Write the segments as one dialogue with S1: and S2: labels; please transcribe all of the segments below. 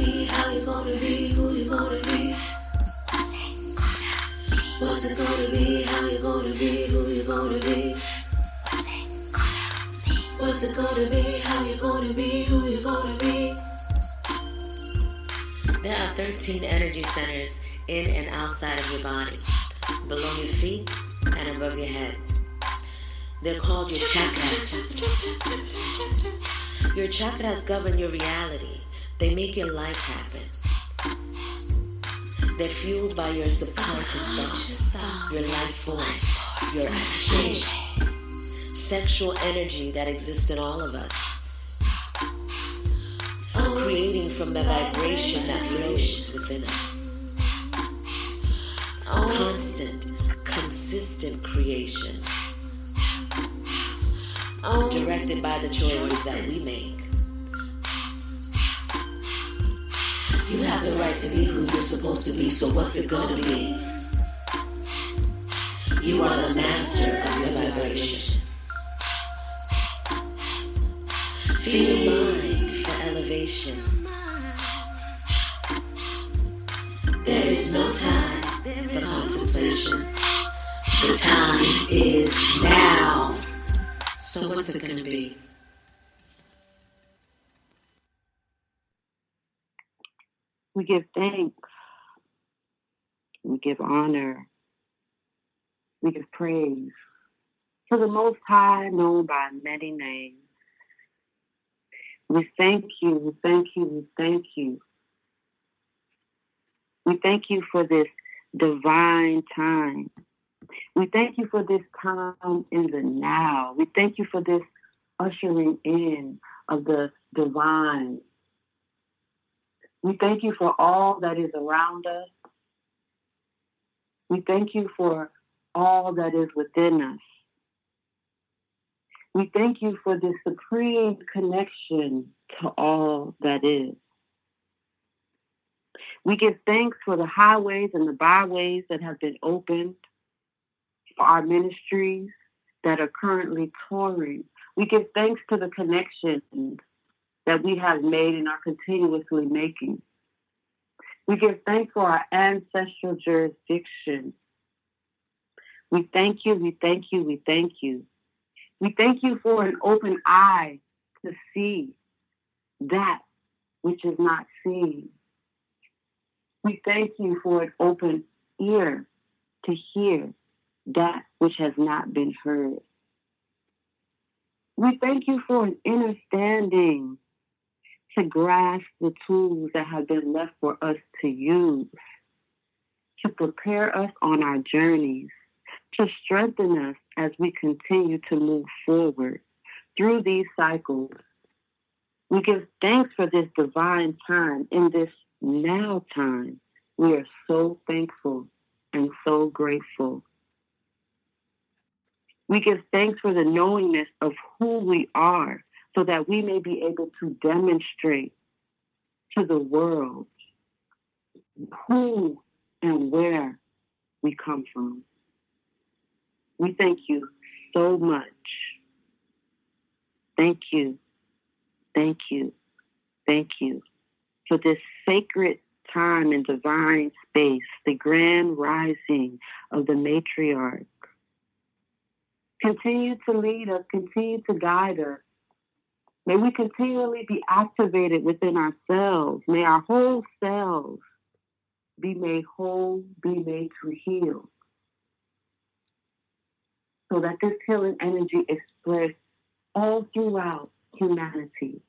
S1: be? How you gonna be? Who you gonna be? What's it gonna be? How you gonna be? Who you gonna be? What's it gonna be? How you gonna be? Who you gonna be? There are 13 energy centers in and outside of your body, below your feet and above your head. They're called your chakras. Your chakras govern your reality. They make your life happen. They're fueled by your subconscious thoughts, your life force, your action, sexual energy that exists in all of us, creating from the vibration that flows within us. Constant, consistent creation, directed by the choices that we make. You have the right to be who you're supposed to be, so what's it gonna be? You are the master of your vibration. Feed your mind for elevation. There is no time for contemplation. The time is now. So what's it gonna be?
S2: We give thanks. We give honor. We give praise to the Most High, known by many names. We thank you, we thank you, we thank you. We thank you for this divine time. We thank you for this time in the now. We thank you for this ushering in of the divine. We thank you for all that is around us. We thank you for all that is within us. We thank you for this supreme connection to all that is. We give thanks for the highways and the byways that have been opened, for our ministries that are currently touring. We give thanks to the connections that we have made and are continuously making. We give thanks for our ancestral jurisdiction. We thank you, we thank you, we thank you. We thank you for an open eye to see that which is not seen. We thank you for an open ear to hear that which has not been heard. We thank you for an understanding to grasp the tools that have been left for us to use, to prepare us on our journeys, to strengthen us as we continue to move forward through these cycles. We give thanks for this divine time in this now time. We are so thankful and so grateful. We give thanks for the knowingness of who we are so that we may be able to demonstrate to the world who and where we come from. We thank you so much. Thank you, thank you, thank you for this sacred time and divine space, the grand rising of the matriarch. Continue to lead us, continue to guide us. May we continually be activated within ourselves. May our whole selves be made whole, be made to heal. So that this healing energy is spread all throughout humanity.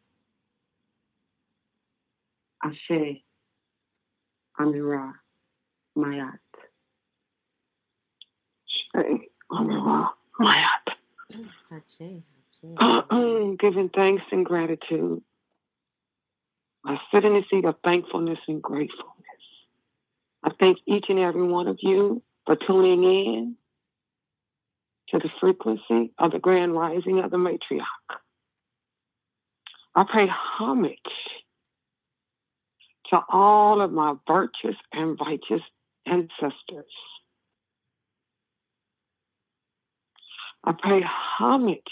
S2: Ashe, Amira, Mayat.
S3: Ashe, Amira, Mayat.
S1: Ashe.
S3: Giving thanks and gratitude. I sit in the seat of thankfulness and gratefulness. I thank each and every one of you for tuning in to the frequency of the grand rising of the matriarch. I pay homage to all of my virtuous and righteous ancestors. I pay homage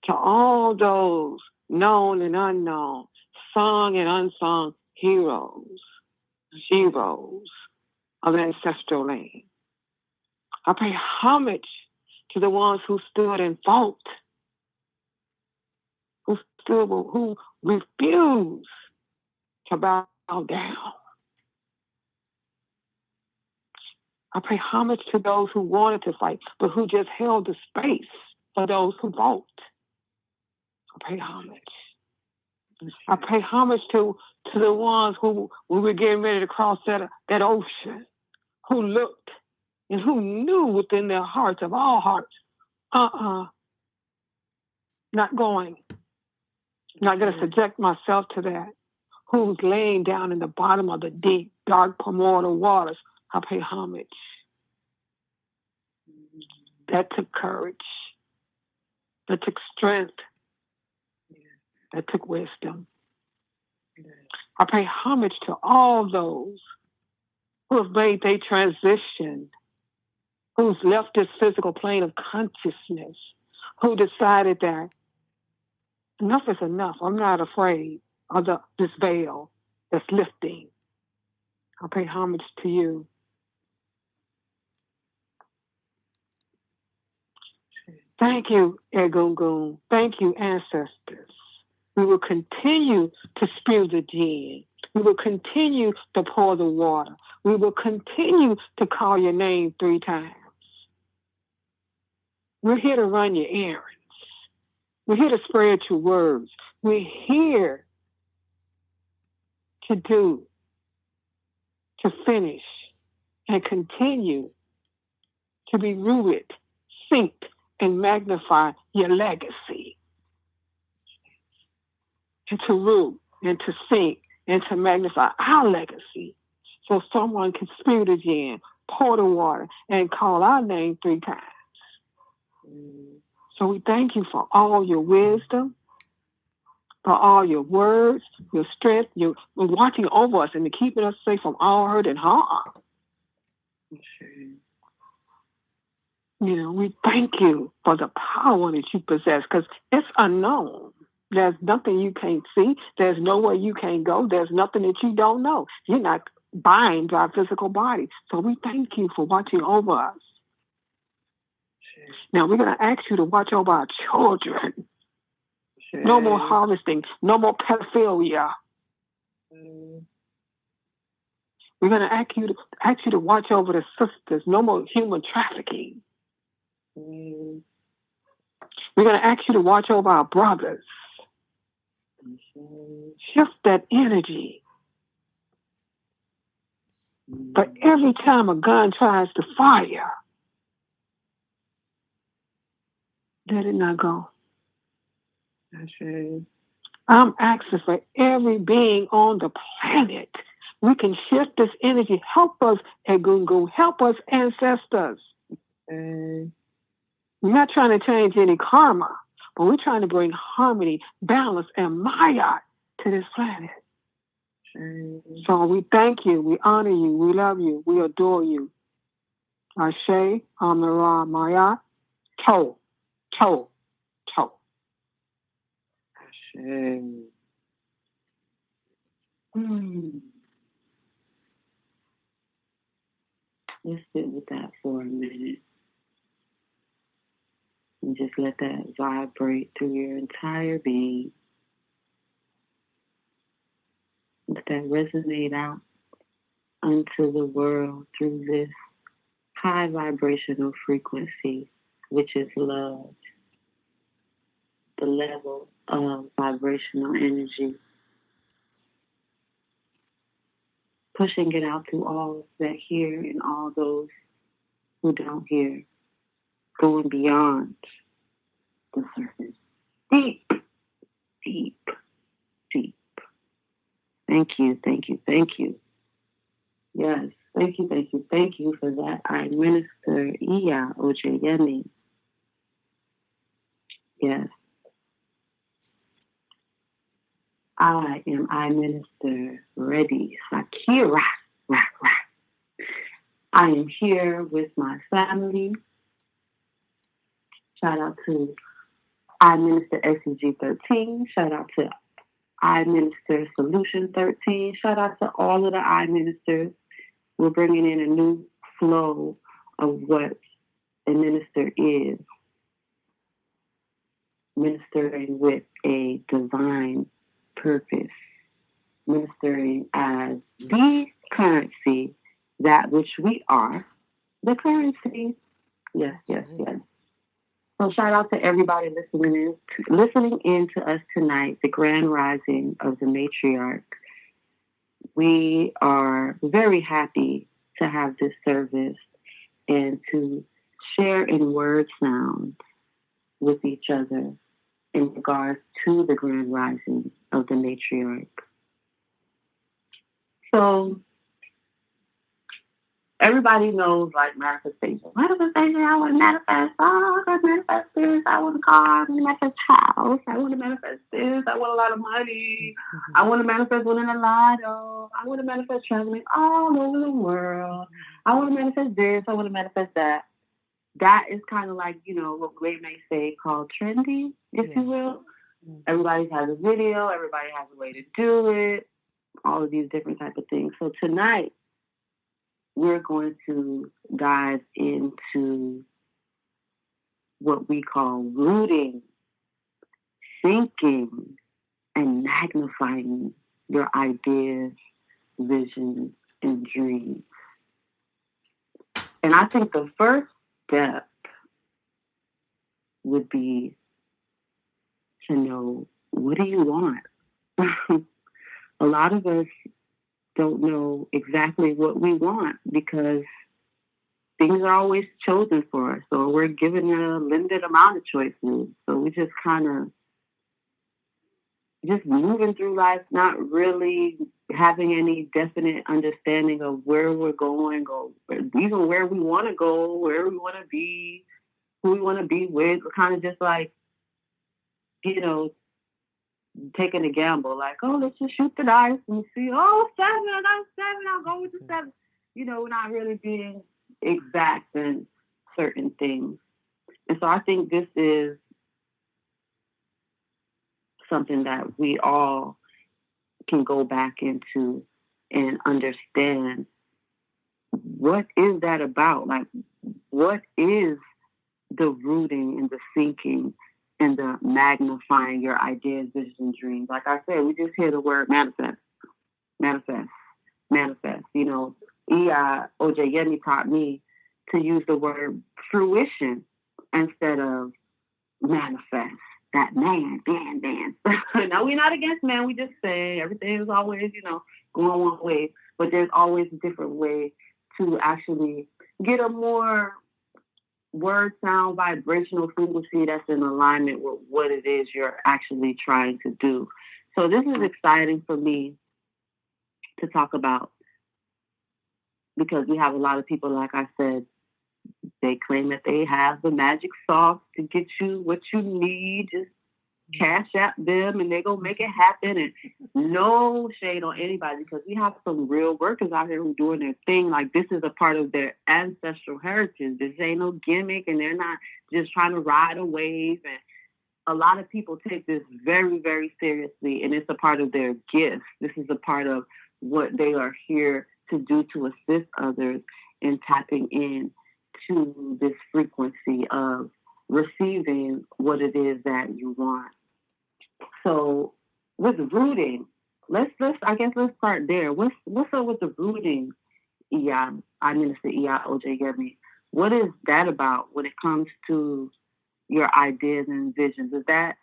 S3: to all those known and unknown, sung and unsung heroes, sheroes of ancestral land. I pay homage to the ones who stood and fought, who refused to bow down. I pay homage to those who wanted to fight, but who just held the space for those who fought. I pay homage. I pay homage to the ones who, when we were getting ready to cross that ocean, who looked and who knew within their hearts, of all hearts, not going. Not going to subject myself to that. Who's laying down in the bottom of the deep, dark, primordial waters. I pay homage. That took courage. That took strength. That took wisdom. I pay homage to all those who have made their transition, who's left this physical plane of consciousness, who decided that enough is enough. I'm not afraid of this veil that's lifting. I pay homage to you. Thank you, Egungun. Thank you, ancestors. We will continue to spew the gin. We will continue to pour the water. We will continue to call your name 3 times. We're here to run your errands. We're here to spread your words. We're here to do, to finish, and continue to be rooted, synced, and magnify your legacy. And to root, and to sync, and to magnify our legacy. So someone can spew the gin, pour the water, and call our name 3 times. So we thank you for all your wisdom, for all your words, your strength, your watching over us and keeping us safe from all hurt and harm. You know, we thank you for the power that you possess, because it's unknown. There's nothing you can't see. There's nowhere you can't go. There's nothing that you don't know. You're not bind to our physical body. So we thank you for watching over us. Now we're going to ask you to watch over our children. No more harvesting. No more pedophilia. We're going to ask you to watch over the sisters. No more human trafficking. We're going to ask you to watch over our brothers. Shift that energy. But every time a gun tries to fire, let it not go. I'm asking for every being on the planet. We can shift this energy. Help us, Egungun. Help us, ancestors. We're not trying to change any karma, but we're trying to bring harmony, balance, and Maya to this planet. So we thank you, we honor you, we love you, we adore you. Ashe, Amara, Maya, To, To, To. Ashe.
S2: Let's sit with that for a minute. And just let that vibrate through your entire being. Let that resonate out unto the world through this high vibrational frequency, which is love. The level of vibrational energy. Pushing it out to all that hear and all those who don't hear. Going beyond the surface. Deep, deep, deep. Thank you, thank you, thank you. Yes, thank you, thank you, thank you for that. I minister im-ojyemi. Yes. I minister ready. Sakira. I am here with my family. Shout out to I Minister SCG 13. Shout out to I Minister Solution 13. Shout out to all of the I Ministers. We're bringing in a new flow of what a minister is. Ministering with a divine purpose. Ministering as the currency, that which we are, the currency. Yes, yes, yes. So shout out to everybody listening in to us tonight, the Grand Rising of the Matriarch. We are very happy to have this service and to share in word sounds with each other in regards to the Grand Rising of the Matriarch. So everybody knows, like, manifestation. Manifestation, I want to manifest. Oh, I want to manifest this. I want a car. I want to manifest a house. I want to manifest this. I want a lot of money. I want to manifest winning a lotto. I want to manifest traveling all over the world. I want to manifest this. I want to manifest that. That is kind of like, what we may say called trendy, if you will. Everybody has a video. Everybody has a way to do it. All of these different type of things. So tonight, we're going to dive into what we call rooting, thinking, and magnifying your ideas, visions, and dreams. And I think the first step would be to know, what do you want? A lot of us don't know exactly what we want because things are always chosen for us. So we're given a limited amount of choices. So we just kind of just moving through life, not really having any definite understanding of where we're going, or even where we want to go, where we want to be, who we want to be with. We're kind of just like, taking a gamble, like, oh, let's just shoot the dice and see, oh, 7, I got 7, I'll go with the 7. We're not really being exact in certain things. And so I think this is something that we all can go back into and understand, what is that about? Like, what is the rooting and the thinking and the magnifying your ideas, visions, and dreams? Like I said, we just hear the word manifest, manifest, manifest. im-ojyemi taught me to use the word fruition instead of manifest. That man. Now, we're not against man. We just say everything is always, going one way. But there's always a different way to actually get a more word sound vibrational frequency that's in alignment with what it is you're actually trying to do. So this is exciting for me to talk about, because we have a lot of people, like I said, they claim that they have the magic sauce to get you what you need. Just cash at them and they're going to make it happen. And no shade on anybody, because we have some real workers out here who are doing their thing. Like, this is a part of their ancestral heritage. This ain't no gimmick, and they're not just trying to ride a wave. And a lot of people take this very, very seriously, and it's a part of their gift. This is a part of what they are here to do to assist others in tapping in to this frequency of receiving what it is that you want. So with rooting, let's start there. What's up with the rooting, Minister im-ojyemi? What is that about when it comes to your ideas and visions? Is that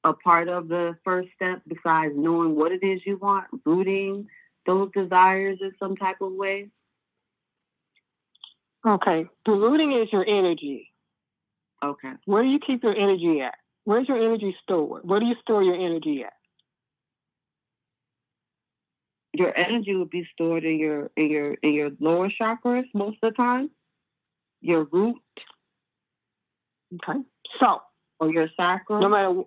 S2: a part of the first step besides knowing what it is you want, rooting those desires in some type of way?
S3: Okay. The rooting is your energy.
S2: Okay.
S3: Where do you keep your energy at? Where's your energy stored? Where do you store your energy at?
S2: Your energy would be stored in your lower chakras most of the time. Your root.
S3: Okay. So,
S2: or your sacral.
S3: No matter.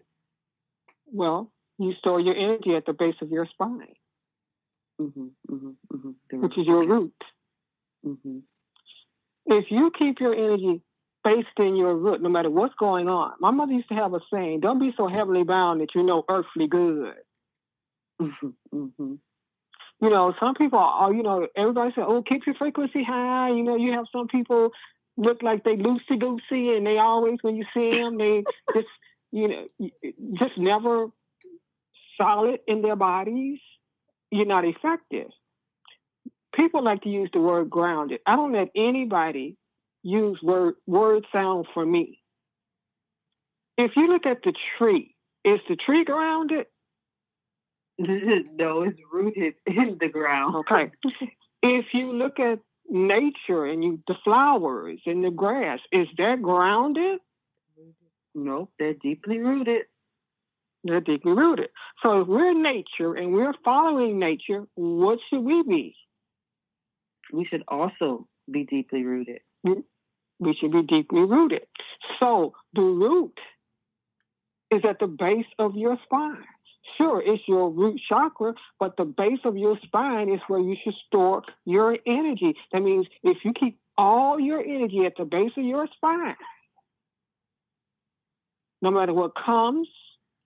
S3: Well, you store your energy at the base of your spine, which is your root.
S2: Mm-hmm.
S3: If you keep your energy based in your root, no matter what's going on. My mother used to have a saying, don't be so heavily bound that you know earthly good.
S2: Mm-hmm.
S3: You know, some people are, you know, everybody says, oh, keep your frequency high. You know, you have some people look like they loosey-goosey, and they always, when you see them, they just, you know, just never solid in their bodies. You're not effective. People like to use the word grounded. I don't let anybody use word sound for me. If you look at the tree, is the tree grounded?
S2: No, it's rooted in the ground.
S3: Okay. If you look at nature and the flowers and the grass, is that grounded?
S2: No, they're deeply rooted.
S3: They're deeply rooted. So if we're nature and we're following nature, what should we be?
S2: We should also be deeply rooted.
S3: We should be deeply rooted. So the root is at the base of your spine. Sure, it's your root chakra, but the base of your spine is where you should store your energy. That means if you keep all your energy at the base of your spine, no matter what comes,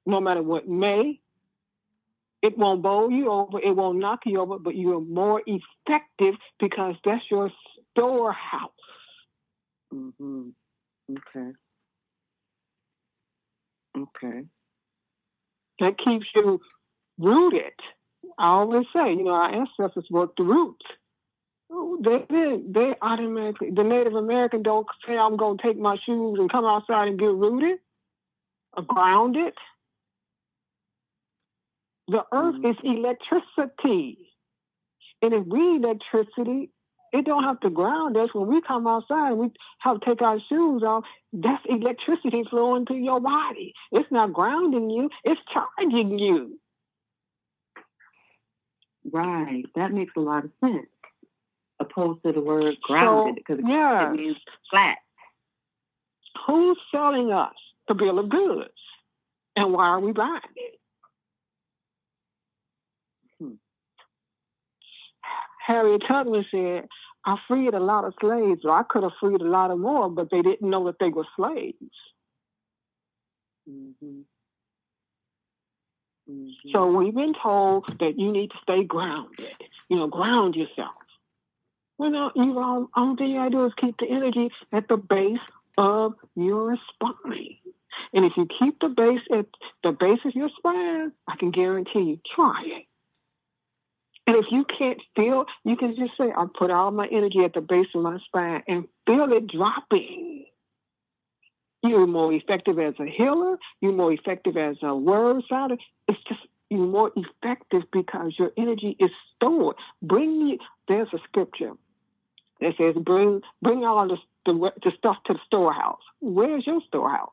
S3: no matter what may, it won't bowl you over, it won't knock you over, but you're more effective because that's your storehouse.
S2: Mm-hmm. Okay. Okay.
S3: That keeps you rooted. I always say, you know, our ancestors worked the roots. They automatically, the Native American don't say, I'm going to take my shoes and come outside and get rooted or grounded. The earth is electricity. And if we electricity, it don't have to ground us. When we come outside and we have to take our shoes off, that's electricity flowing through your body. It's not grounding you, it's charging you.
S2: Right. That makes a lot of sense. Opposed to the word grounded, because it means flat.
S3: Who's selling us the bill of goods? And why are we buying it? Harriet Tubman said, I freed a lot of slaves, or I could have freed a lot of more, but they didn't know that they were slaves.
S2: Mm-hmm. Mm-hmm.
S3: So we've been told that you need to stay grounded. You know, ground yourself. Well, no, only thing you gotta do is keep the energy at the base of your spine. And if you keep the base at the base of your spine, I can guarantee you, try it. And if you can't feel, you can just say, I put all my energy at the base of my spine and feel it dropping. You're more effective as a healer. You're more effective as a word sounder. It's just, you're more effective because your energy is stored. There's a scripture that says, bring all the stuff to the storehouse. Where's your storehouse?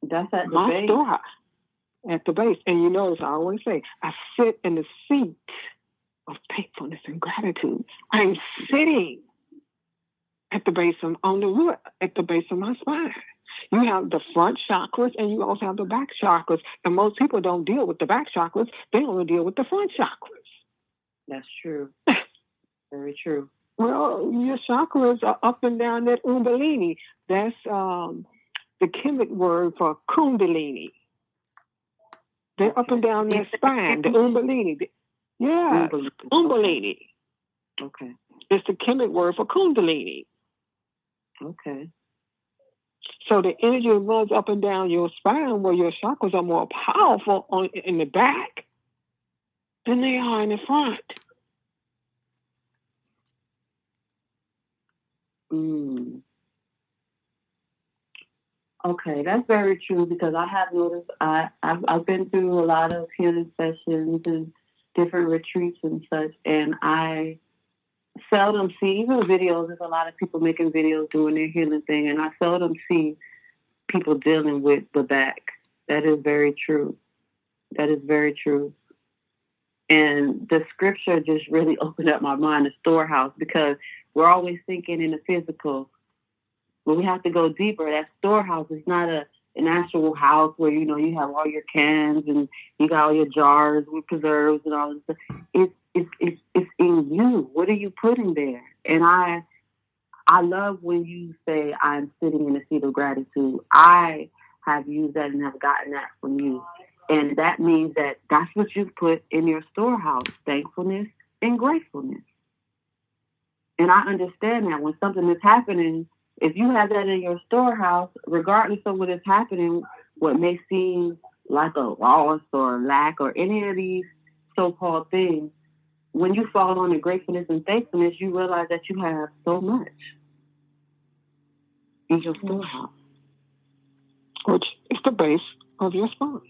S2: That's at
S3: my
S2: the base.
S3: Storehouse. At the base. And you notice I always say, I sit in the seat of thankfulness and gratitude. I'm sitting at the base on the root, at the base of my spine. You have the front chakras and you also have the back chakras. And most people don't deal with the back chakras. They only deal with the front chakras.
S2: That's true. Very true.
S3: Well, your chakras are up and down that umbellini. That's the Kemet word for kundalini. They're up and down their spine, the umbellini. Yeah, umbellini.
S2: Okay.
S3: It's the Kemet word for kundalini.
S2: Okay.
S3: So the energy runs up and down your spine where your chakras are more powerful in the back than they are in the front.
S2: Okay, that's very true because I have noticed I've been through a lot of healing sessions and different retreats and such, and I seldom see, even videos, there's a lot of people making videos doing their healing thing, and I seldom see people dealing with the back. That is very true. That is very true. And the scripture just really opened up my mind, the storehouse, because we're always thinking in the physical. When we have to go deeper, that storehouse is not an actual house where, you know, you have all your cans and you got all your jars with preserves and all this stuff. It's in you. What are you putting there? And I love when you say I'm sitting in a seat of gratitude. I have used that and have gotten that from you. And that means that that's what you put in your storehouse, thankfulness and gratefulness. And I understand that when something is happening, if you have that in your storehouse, regardless of what is happening, what may seem like a loss or lack or any of these so-called things, when you fall on the gratefulness and thankfulness, you realize that you have so much in your storehouse.
S3: Which is the base of your spine.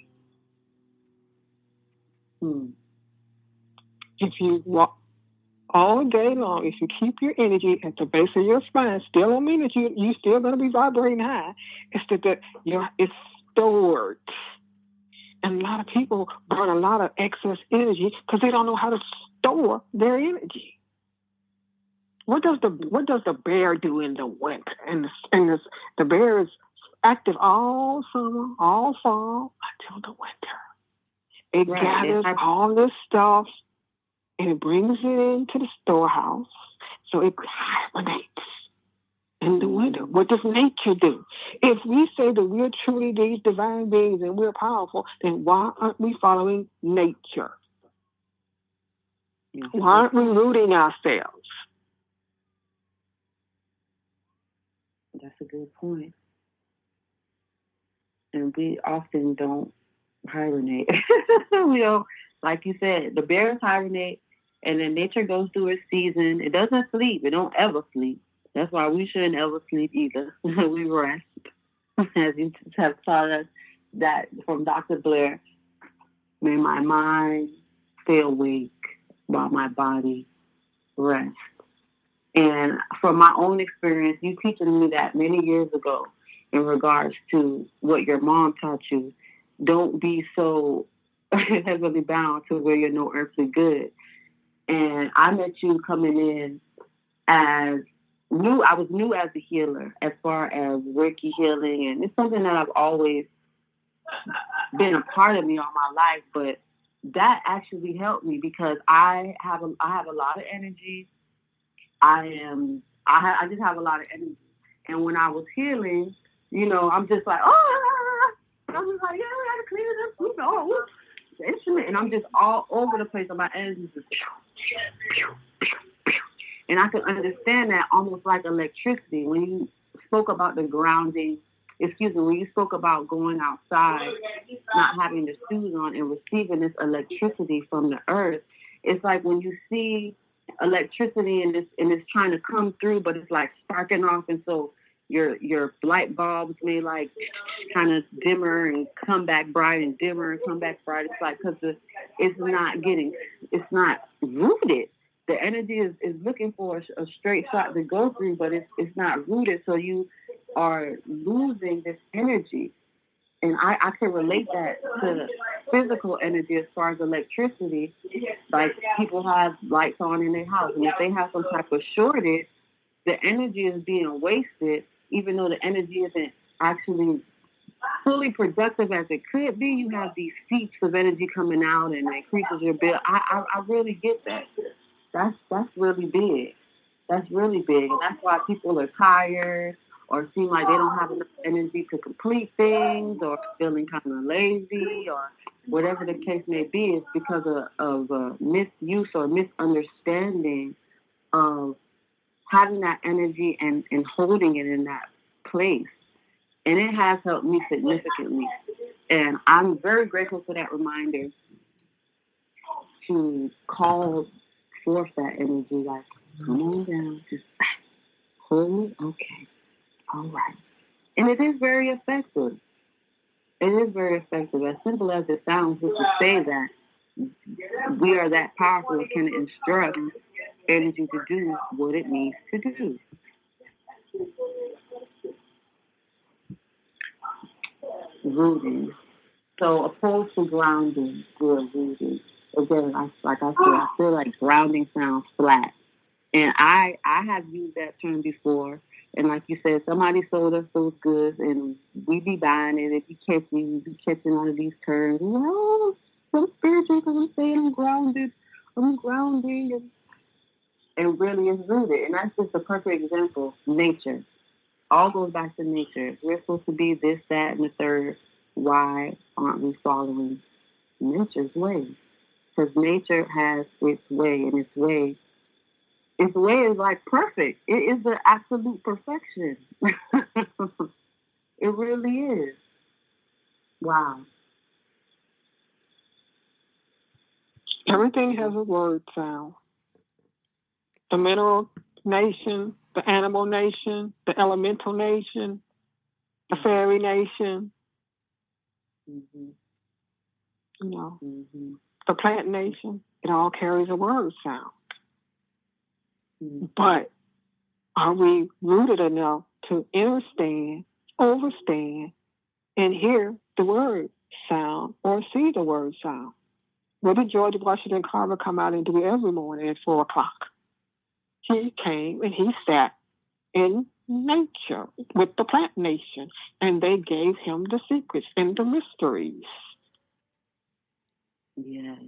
S3: If you walk all day long, if you keep your energy at the base of your spine, still don't mean that you still going to be vibrating high. It's that it's stored. And a lot of people burn a lot of excess energy because they don't know how to store their energy. What does the bear do in the winter? The bear is active all summer, all fall until the winter. It gathers all this stuff and it brings it into the storehouse, so it hibernates in the winter. What does nature do? If we say that we're truly these divine beings and we're powerful, then why aren't we following nature? Why aren't we rooting ourselves?
S2: That's a good point. And we often don't hibernate. We don't, like you said, the bears hibernate, and then nature goes through its season. It doesn't sleep. It don't ever sleep. That's why we shouldn't ever sleep either. We rest. As you have taught us that from Dr. Blair, may my mind stay awake while my body rests. And from my own experience, you teaching me that many years ago in regards to what your mom taught you. Don't be so heavily bound to where you're no earthly good. And I met you coming in as new. I was new as a healer as far as Reiki healing. And it's something that I've always been a part of me all my life. But that actually helped me because I have a lot of energy. I just have a lot of energy. And when I was healing, I'm just like, I'm just like, yeah, we got to clean it up. The instrument. And I'm just all over the place. And my energy is just and I can understand that almost like electricity. When you spoke about the grounding, when you spoke about going outside, not having the shoes on and receiving this electricity from the earth, it's like when you see electricity and it's trying to come through, but it's like sparking off, and so your light bulbs may like kind of dimmer and come back bright and dimmer and come back bright. It's like because it's not rooted. The energy is looking for a straight shot to go through, but it's not rooted, so you are losing this energy. And I can relate that to physical energy as far as electricity. Like people have lights on in their house, and if they have some type of shortage, the energy is being wasted, even though the energy isn't actually fully productive as it could be. You have these seeps of energy coming out, and it increases your bill. I really get that. That's really big. That's really big, and that's why people are tired or seem like they don't have enough energy to complete things, or feeling kind of lazy, or whatever the case may be. It's because of misuse or misunderstanding of having that energy and holding it in that place. And it has helped me significantly. And I'm very grateful for that reminder to call forth that energy, like, come on down, just hold, okay, all right. And it is very effective. It is very effective. As simple as it sounds, just to say that we are that powerful, it can instruct energy to do what it needs to do. Rooting. So opposed to grounding, we're rooting. Again, like I said, I feel like grounding sounds flat. And I have used that term before. And like you said, somebody sold us those goods, and we be buying it. If you catch me, you be catching one of these terms. Oh, so spiritual because I'm saying I'm grounded. I'm grounding. And really it's rooted. And that's just a perfect example. Nature. All goes back to nature. If we're supposed to be this, that, and the third, why aren't we following nature's way? Because nature has its way, and its way is like perfect. It is the absolute perfection. It really is. Wow.
S3: Everything has a word sound. The mineral nation, the animal nation, the elemental nation, the fairy nation,
S2: Mm-hmm.
S3: you know,
S2: Mm-hmm.
S3: the plant nation. It all carries a word sound.
S2: Mm-hmm.
S3: But are we rooted enough to understand, overstand, and hear the word sound or see the word sound? What did George Washington Carver come out and do every morning at 4 o'clock? He came and he sat in nature with the plant nation, and they gave him the secrets and the mysteries.
S2: Yes.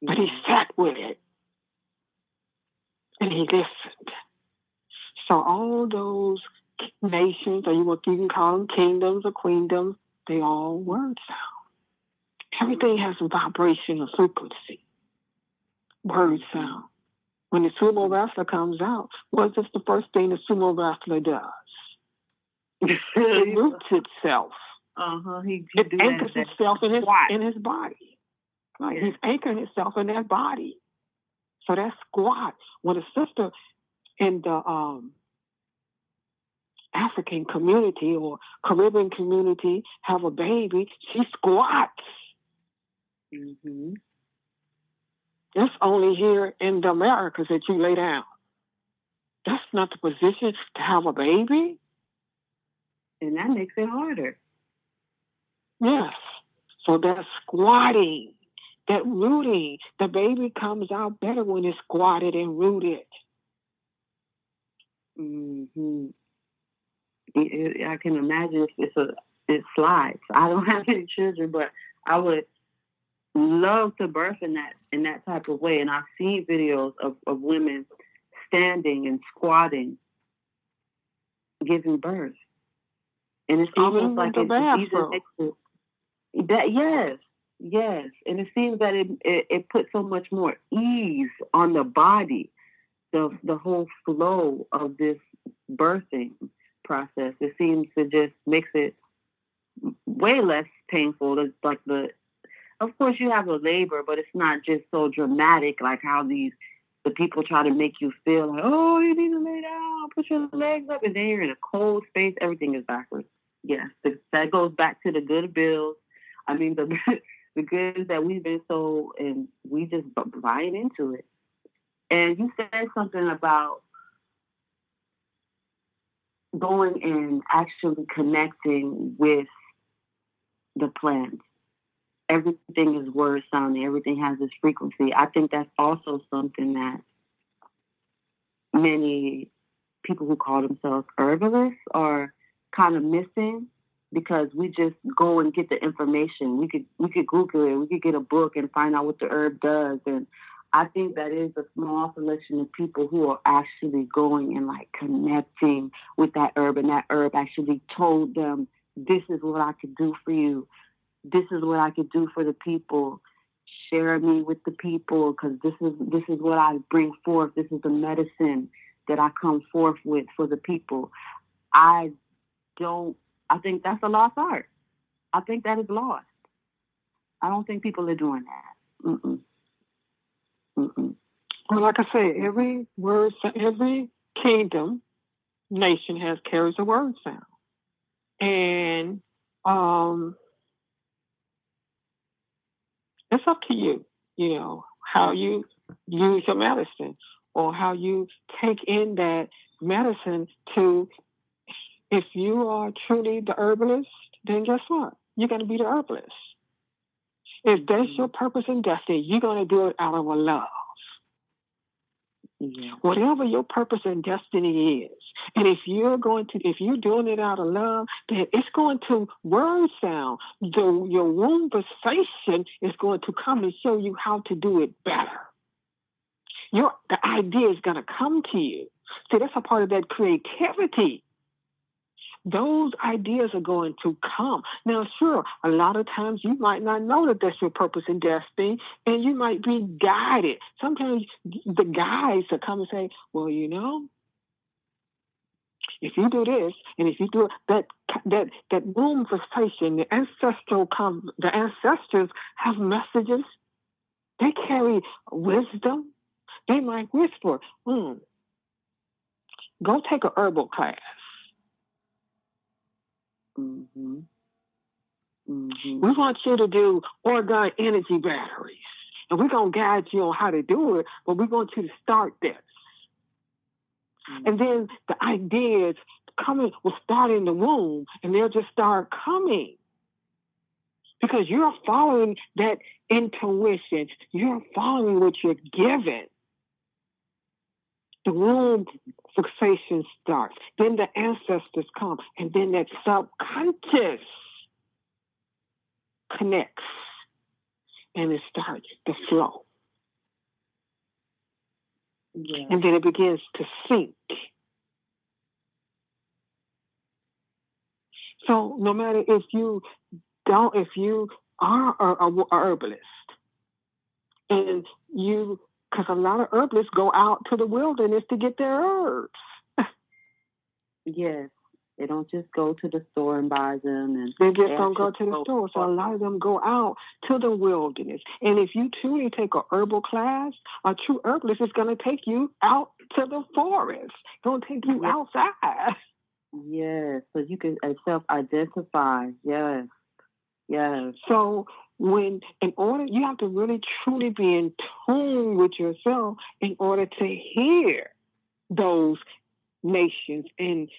S3: But he sat with it, and he listened. So all those nations, or you can call them kingdoms or queendoms, they all word sound. Everything has a vibration or frequency. Word sound. When the sumo wrestler comes out, what's the first thing the sumo wrestler does? It roots itself. It anchors itself in his body. Right? Yeah. He's anchoring himself in that body. So that's squat. When a sister in the African community or Caribbean community have a baby, she squats.
S2: Mm-hmm.
S3: It's only here in the Americas that you lay down. That's not the position to have a baby.
S2: And that makes it harder.
S3: Yes. So that squatting, that rooting, the baby comes out better when it's squatted and rooted.
S2: Mm-hmm. I can imagine it slides. I don't have any children, but I would love to birth in that type of way. And I've seen videos of women standing and squatting, giving birth. And it's almost like it's easier to that. Yes. And it seems that it puts so much more ease on the body, the whole flow of this birthing process. It seems to just makes it way less painful. It's like of course you have a labor, but it's not just so dramatic like how the people try to make you feel like, oh, you need to lay down, put your legs up, and then you're in a cold space. Everything is backwards. Yes, that goes back to the good bills. I mean, the goods that we've been sold, and we just buying into it. And you said something about going and actually connecting with the plants. Everything is word sounding. Everything has this frequency. I think that's also something that many people who call themselves herbalists are kind of missing, because we just go and get the information. We could Google it. We could get a book and find out what the herb does. And I think that is a small selection of people who are actually going and like connecting with that herb, and that herb actually told them, this is what I could do for you. This is what I could do for the people. Share me with the people, because this is what I bring forth. This is the medicine that I come forth with for the people. I think that's a lost art. I think that is lost. I don't think people are doing that. Mm-mm. Mm-mm.
S3: Well, like I say, every kingdom, nation carries a word sound. And it's up to you, how you use your medicine, or how you take in that medicine to, if you are truly the herbalist, then guess what? You're going to be the herbalist. If that's your purpose and destiny, you're going to do it out of a love.
S2: Yeah.
S3: Whatever your purpose and destiny is. And if you're doing it out of love, then it's going to word sound. Your womb conversation is going to come and show you how to do it better. The idea is going to come to you. See, that's a part of that creativity. those ideas are going to come. Now, sure, a lot of times you might not know that that's your purpose and destiny, and you might be guided. Sometimes the guides will come and say, well, you know, if you do this, and if you do that womb conversation, the ancestors have messages. They carry wisdom. They might whisper, go take a herbal class.
S2: Mm-hmm. Mm-hmm.
S3: We want you to do orgone energy batteries. And we're going to guide you on how to do it, but we want you to start this. Mm-hmm. And then the ideas will start in the womb, and they'll just start coming. Because you're following that intuition. You're following what you're given. The womb fixation starts. Then the ancestors come. And then that subconscious connects. And it starts to flow.
S2: Yeah.
S3: And then it begins to sink. So no matter if you are a herbalist, and because a lot of herbalists go out to the wilderness to get their herbs.
S2: Yes. They don't just go to the store and buy them. And
S3: they just don't go to the store. So a lot of them go out to the wilderness. And if you truly take a herbal class, a true herbalist is going to take you out to the forest. Going to take you outside.
S2: Yes. So you can self-identify. Yes. Yes.
S3: So you have to really truly be in tune with yourself in order to hear those nations and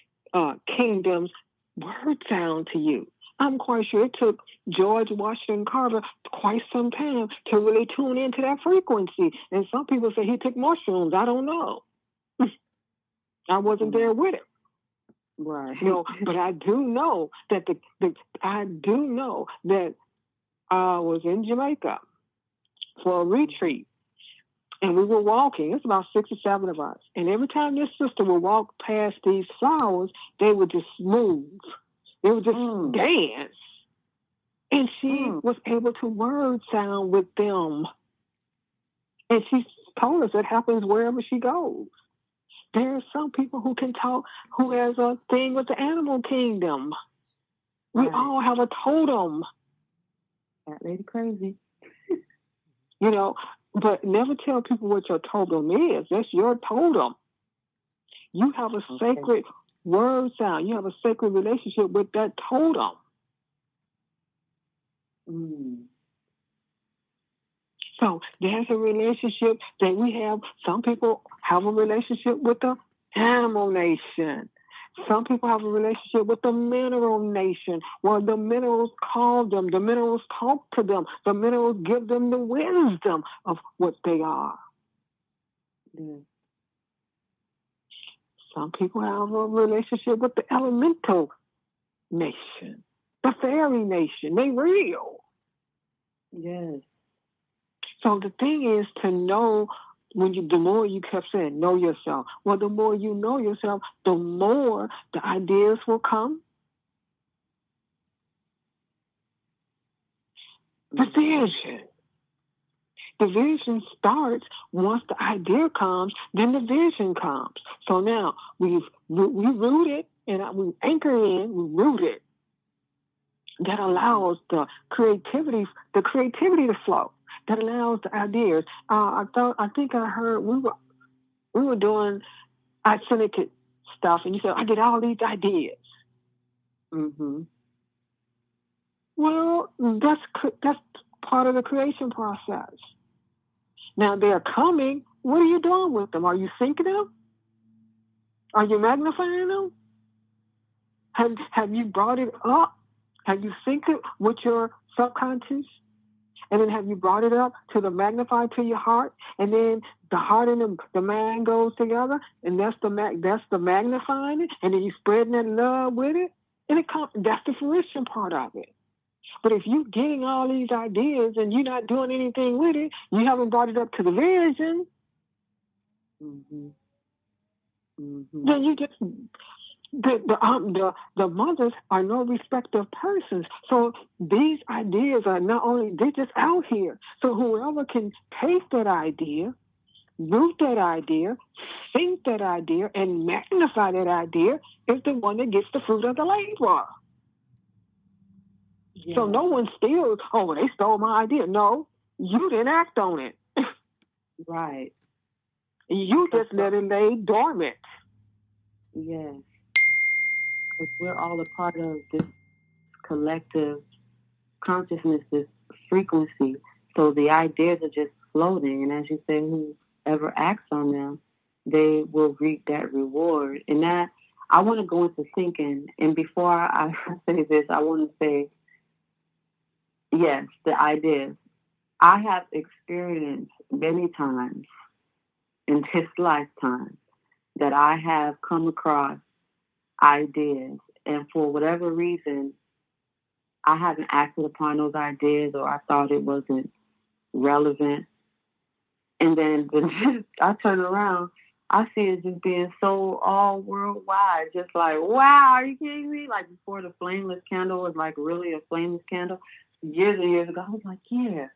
S3: kingdoms word sound to you. I'm quite sure it took George Washington Carver quite some time to really tune into that frequency. And some people say he took mushrooms. I don't know. I wasn't there with it.
S2: Right.
S3: But I do know that I was in Jamaica for a retreat, and we were walking. It's about 6 or 7 of us, and every time this sister would walk past these flowers, they would just move. They would just dance, and she was able to word sound with them. And she told us it happens wherever she goes. There are some people who can talk, who has a thing with the animal kingdom. We all have a totem.
S2: That lady crazy.
S3: But never tell people what your totem is. That's your totem. You have a sacred word sound. You have a sacred relationship with that totem. So there's a relationship that we have. Some people have a relationship with the animal nation. Some people have a relationship with the mineral nation. Well, the minerals call them. The minerals talk to them. The minerals give them the wisdom of what they are. Yeah. Some people have a relationship with the elemental nation, the fairy nation. They real.
S2: Yes.
S3: So the thing is to know, the more you kept saying, know yourself. Well, the more you know yourself, the more the ideas will come. The vision. The vision starts once the idea comes, then the vision comes. So now we rooted and we anchor in, we rooted. That allows the creativity to flow. That allows the ideas. I think I heard we were doing our syndicate stuff, and you said I get all these ideas.
S2: Mm-hmm.
S3: Well, that's part of the creation process. Now they're coming. What are you doing with them? Are you syncing them? Are you magnifying them? Have you brought it up? Have you synced it with your subconscious? And then have you brought it up to the magnified to your heart? And then the heart and the mind goes together, and that's the magnifying it. And then you spreading that love with it, and that's the fruition part of it. But if you're getting all these ideas and you're not doing anything with it, you haven't brought it up to the vision.
S2: Mm-hmm. Mm-hmm.
S3: Then the mothers are no respecter of persons. So these ideas are not only, they're just out here. So whoever can taste that idea, root that idea, think that idea, and magnify that idea is the one that gets the fruit of the labor.
S2: Yeah.
S3: So no one steals, oh, well, they stole my idea. No, you didn't act on it.
S2: Right.
S3: You just let it lay dormant.
S2: Yes. Because we're all a part of this collective consciousness, this frequency. So the ideas are just floating. And as you say, whoever acts on them, they will reap that reward. And that, I want to go into thinking. And before I say this, I want to say, yes, the ideas. I have experienced many times in this lifetime that I have come across ideas, and for whatever reason, I haven't acted upon those ideas, or I thought it wasn't relevant. And then I turn around, I see it just being sold all worldwide. Just like, wow, are you kidding me? Like before the flameless candle was like really a flameless candle, years and years ago, I was like, yeah,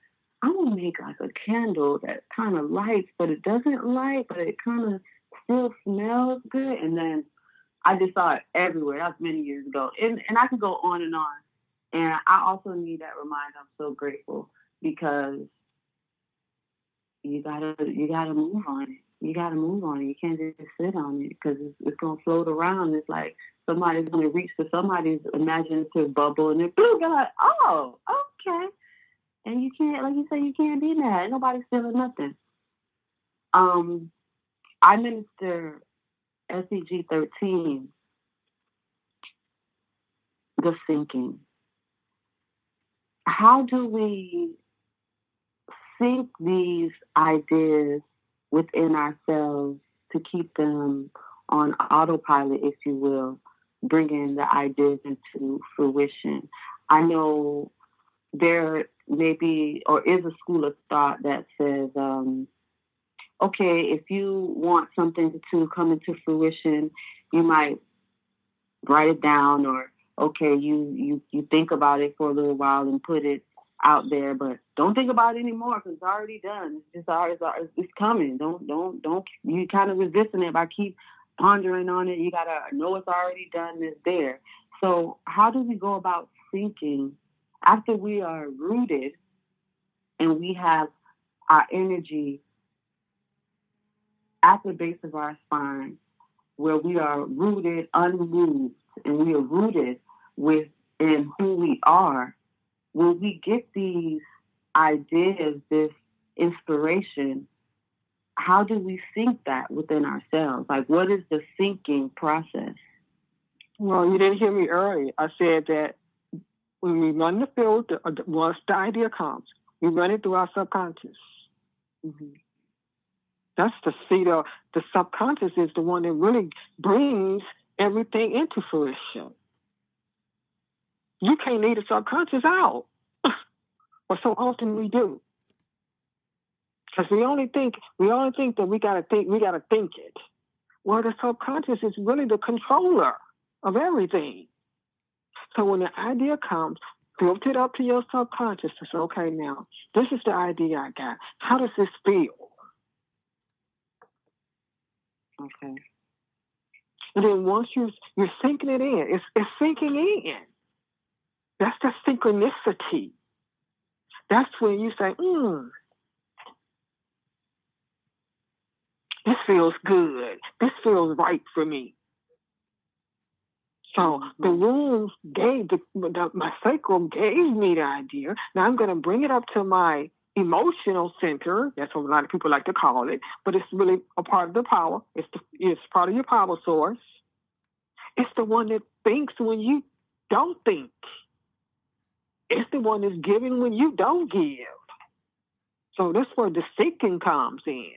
S2: I'm gonna make like a candle that kind of lights, but it doesn't light, but it kind of still smells good. And then I just saw it everywhere. That was many years ago. And I could go on and on. And I also need that reminder. I'm so grateful because you gotta move on it. You gotta move on it. You can't just sit on it because it's gonna float around. It's like somebody's gonna reach to somebody's imaginative bubble and then boom, you're like, oh, okay. And you can't, like you say, you can't be mad. Nobody's feeling nothing. I minister SEG 13, the thinking. How do we think these ideas within ourselves to keep them on autopilot, if you will, bringing the ideas into fruition? I know there may be or is a school of thought that says, okay, if you want something to come into fruition, you might write it down, or okay, you think about it for a little while and put it out there, but don't think about it anymore because it's already done. It's coming. Don't. You kind of resisting it by keep pondering on it. You gotta know it's already done. It's there. So how do we go about thinking after we are rooted and we have our energy at the base of our spine, where we are rooted, unmoved, and we are rooted within who we are? When we get these ideas, this inspiration, how do we think that within ourselves? Like, what is the thinking process?
S3: Well, you didn't hear me earlier. I said that when we run the filter, once the idea comes, we run it through our subconscious. Mm-hmm. That's the seed of the subconscious is the one that really brings everything into fruition. You can't leave the subconscious out. But so often we do. Because we only think that we gotta think it. Well, the subconscious is really the controller of everything. So when the idea comes, filter it up to your subconscious and say, okay, now, this is the idea I got. How does this feel?
S2: Okay.
S3: And then once you're sinking it in, it's sinking in. That's the synchronicity. That's when you say, this feels good. This feels right for me. So the room my sacral gave me the idea. Now I'm going to bring it up to my emotional center. That's what a lot of people like to call it. But it's really a part of the power. It's part of your power source. It's the one that thinks when you don't think. It's the one that's giving when you don't give. So that's where the thinking comes in.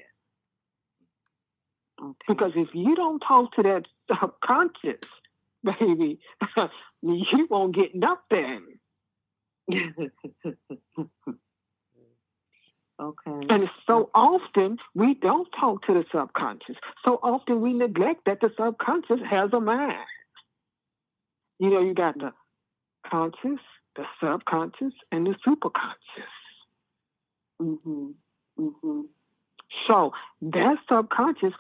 S3: Okay. Because if you don't talk to that subconscious, baby, you won't get nothing.
S2: Okay.
S3: And so often we don't talk to the subconscious. So often we neglect that the subconscious has a mind. You got the conscious, the subconscious, and the superconscious. So that subconscious,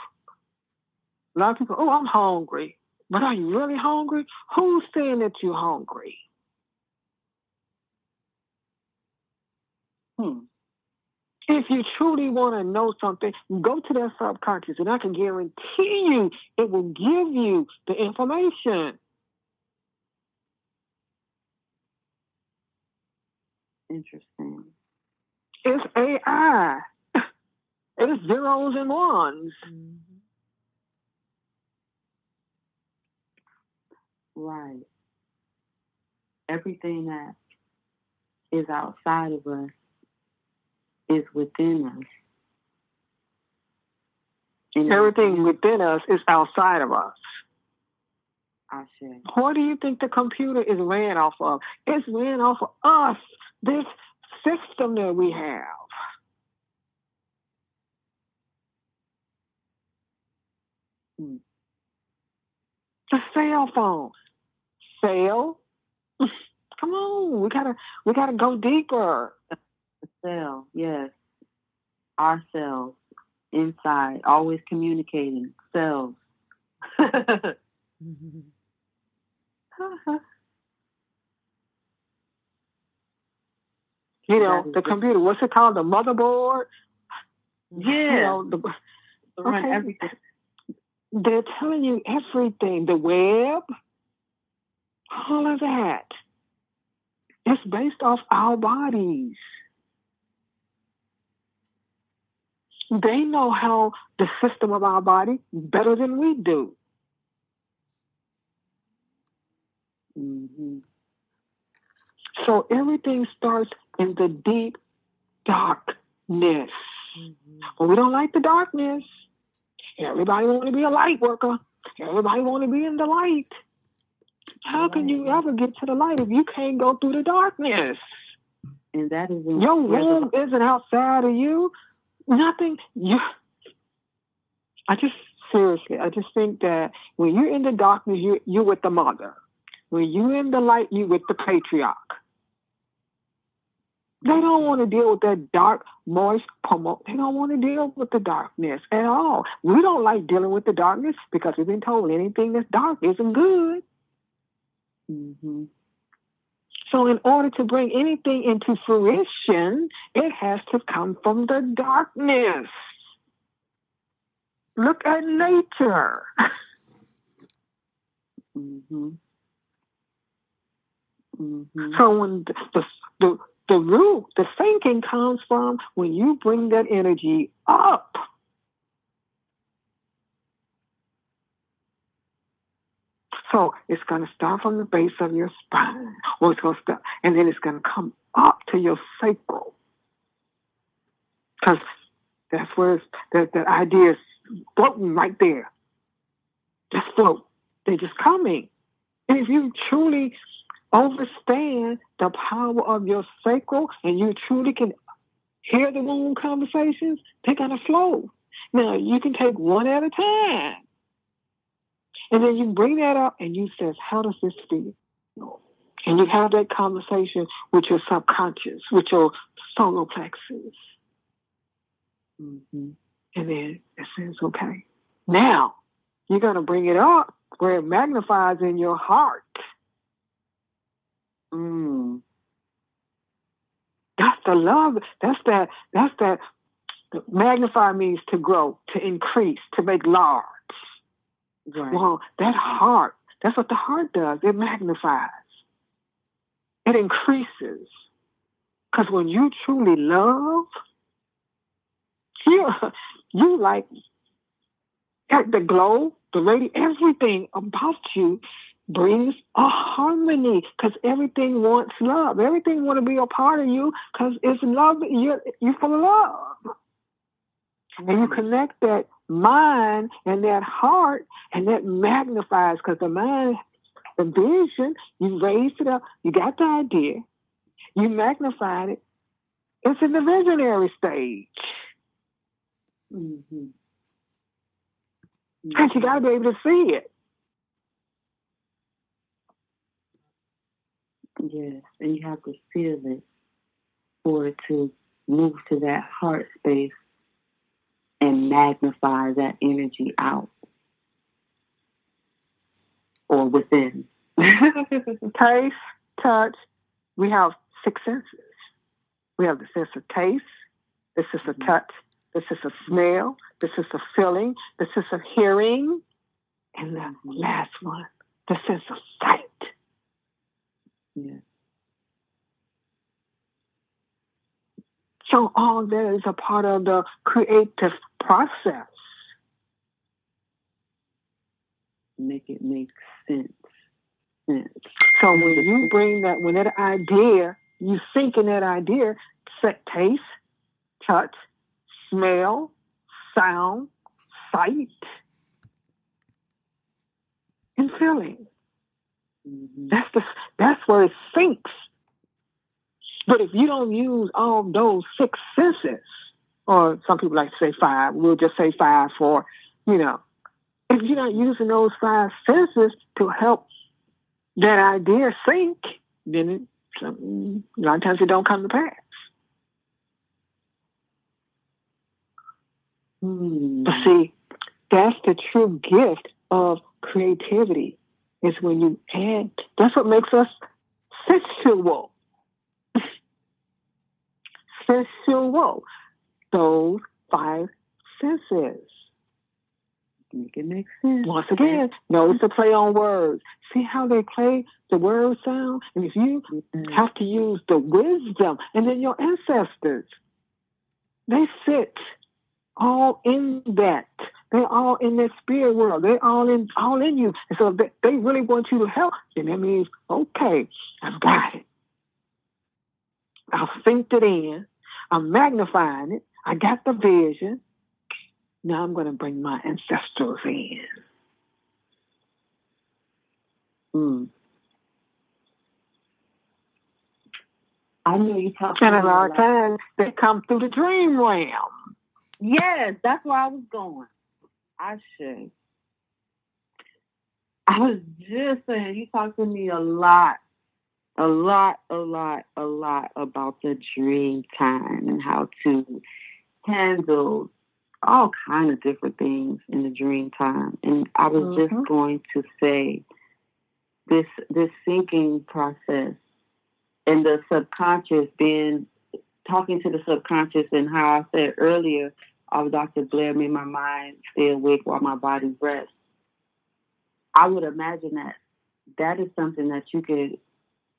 S3: a lot of people, oh, I'm hungry. But are you really hungry? Who's saying that you're hungry? If you truly want to know something, go to that subconscious, and I can guarantee you it will give you the information.
S2: Interesting.
S3: It's AI. It's zeros and ones.
S2: Right. Everything that is outside of us is within us. And
S3: everything within us is outside of us.
S2: I see.
S3: What do you think the computer is ran off of? It's ran off of us, this system that we have. The cell phone. Cell? Come on, we gotta go deeper.
S2: The cell, yes. Our cells inside, always communicating. Cells.
S3: The computer, what's it called? The motherboard?
S2: Yeah. Run everything.
S3: They're telling you everything. The web, all of that. It's based off our bodies. They know how the system of our body better than we do. So everything starts in the deep darkness. But we don't like the darkness. Everybody want to be a light worker. Everybody want to be in the light. How can you ever get to the light if you can't go through the darkness?
S2: And that is
S3: your room isn't outside of you. Nothing. I just think that when you're in the darkness, you're with the mother. When you're in the light, you're with the patriarch. They don't want to deal with that dark, moist promote. They don't want to deal with the darkness at all. We don't like dealing with the darkness because we've been told anything that's dark isn't good. So in order to bring anything into fruition, it has to come from the darkness. Look at nature. So when the root, the thinking comes from when you bring that energy up. So it's going to start from the base of your spine, or it's going to start, and then it's going to come up to your sacral, because that's where that idea is floating right there. Just float. They're just coming. And if you truly understand the power of your sacral, and you truly can hear the womb conversations, they're going to flow. Now, you can take one at a time. And then you bring that up and you say, how does this feel? And you have that conversation with your subconscious, with your solar plexus. And then it says, okay, now you're going to bring it up where it magnifies in your heart. That's the love. That's that. Magnify means to grow, to increase, to make large. Right. Well, that heart, that's what the heart does. It magnifies. It increases. Because when you truly love, you like the glow, the radiance, everything about you brings a harmony, because everything wants love. Everything want to be a part of you because it's love. You're full of love. And you connect that mind and that heart, and that magnifies, because the mind, the vision, you raised it up, you got the idea, you magnified it. It's in the visionary stage. And you got to be able to see it.
S2: Yes, and you have to feel it for it to move to that heart space and magnify that energy out or within.
S3: Taste, touch. We have 6 senses. We have the sense of taste, the sense of touch, the sense of smell, the sense of feeling, the sense of hearing, and the last one, the sense of sight.
S2: Yes.
S3: So all that is a part of the creative process.
S2: Make it make sense.
S3: So when you bring that, when that idea, you think in that idea, set taste, touch, smell, sound, sight, and feeling.
S2: Mm-hmm.
S3: That's where it sinks. But if you don't use all those 6 senses, or some people like to say 5, we'll just say 5 for, if you're not using those 5 senses to help that idea sink, then a lot of times it don't come to pass. But see, that's the true gift of creativity, is when you add, that's what makes us sensual. Sensual. Those 5 senses.
S2: Make it make sense.
S3: Once again, notice the play on words. See how they play the word sound? And if you have to use the wisdom, and then your ancestors, they sit all in that. They're all in that spirit world. They're all in you. And so if they really want you to help, then that means, okay, I've got it. I've synced it in. I'm magnifying it. I got the vision. Now I'm going to bring my ancestors in.
S2: I know you talk.
S3: And a lot of times they come through the dream realm.
S2: Yes, that's where I was going. I was just saying, you talk to me a lot about the dream time and how to handle all kind of different things in the dream time. And I was just going to say this thinking process and the subconscious talking to the subconscious, and how I said earlier, Dr. Blair made my mind stay awake while my body rests. I would imagine that is something that you could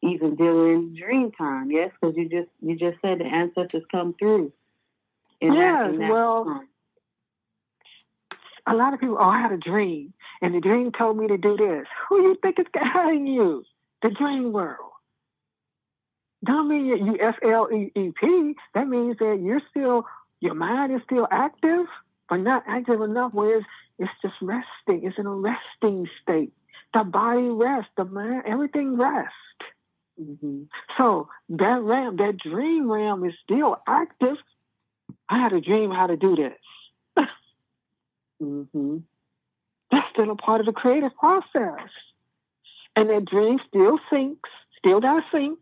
S2: even do in dream time, yes? Because you just said the ancestors come through.
S3: Yes, well, time. A lot of people, I had a dream, and the dream told me to do this. Who you think is guiding you? The dream world. Don't mean you SLEEP. That means that your mind is still active, but not active enough where it's just resting. It's in a resting state. The body rests, the mind, everything rests. Mm-hmm. So that dream realm is still active. I had a dream how to do this. Mm-hmm. That's still a part of the creative process. And that dream still sinks, still got to sink,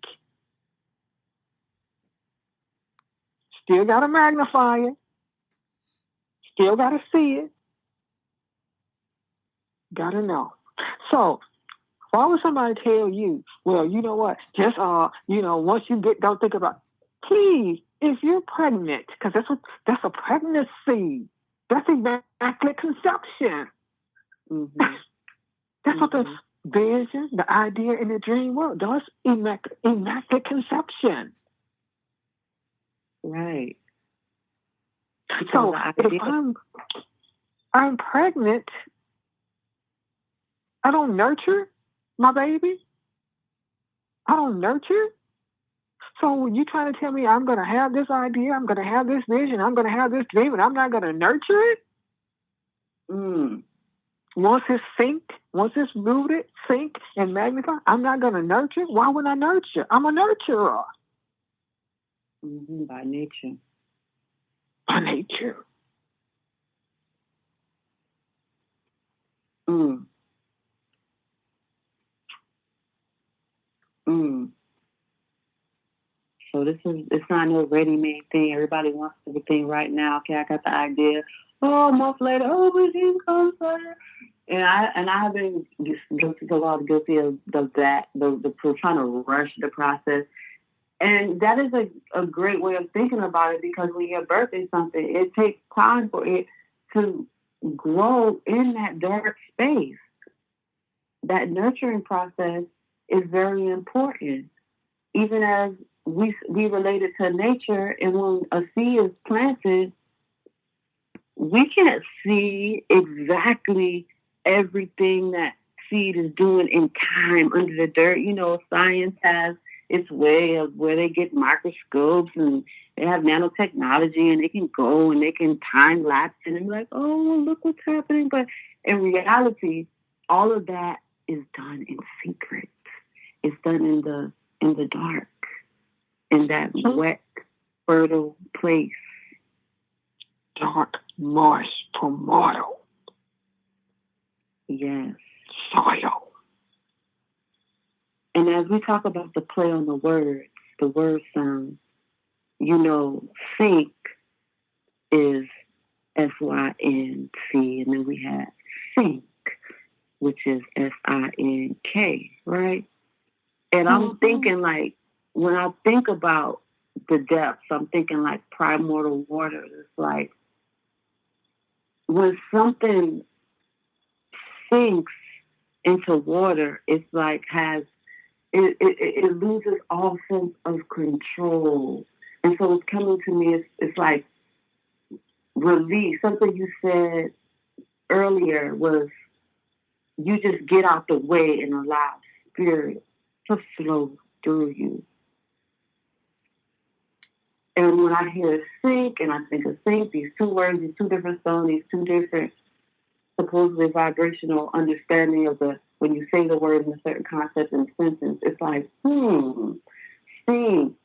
S3: still got to magnify it, still got to see it, got to know. So, why would somebody tell you, well, you know what, just, once you don't think about, please, if you're pregnant, because that's a pregnancy, that's immaculate conception. Mm-hmm. That's what the vision, the idea in the dream world does, immaculate conception.
S2: Right.
S3: So if I'm pregnant, I don't nurture my baby. I don't nurture. So you trying to tell me I'm going to have this idea, I'm going to have this vision, I'm going to have this dream, and I'm not going to nurture it? Once it's rooted, sink, and magnify, I'm not going to nurture. Why would I nurture? I'm a nurturer.
S2: By nature.
S3: By nature.
S2: So it's not no ready-made thing. Everybody wants everything right now. Okay, I got the idea. Oh, a month later, oh, we didn't come later. And I have been guilty of that, the trying to rush the process. And that is a great way of thinking about it, because when you're birthing something, it takes time for it to grow in that dark space. That nurturing process is very important. Even as we relate it to nature, and when a seed is planted, we can't see exactly everything that seed is doing in time under the dirt. You know, science has its way of where they get microscopes and they have nanotechnology, and they can go and they can time lapse it and be like, oh, look what's happening. But in reality, all of that is done in secret. It's done in the dark, in that wet, fertile place.
S3: Dark, moist, primordial.
S2: Yes.
S3: Soil.
S2: And as we talk about the play on the word sound, you know, think is S-Y-N-C, and then we have think, which is S-I-N-K, right? And I'm thinking, like, when I think about the depths, I'm thinking like primordial waters. It's like when something sinks into water, it's like it loses all sense of control. And so it's coming to me, it's like release. Something you said earlier was you just get out the way and allow spirit to flow through you. And when I hear sink and I think of sink, these two words, these two different tones, these two different supposedly vibrational understanding of when you say the word in a certain concept and sentence, it's like, sink.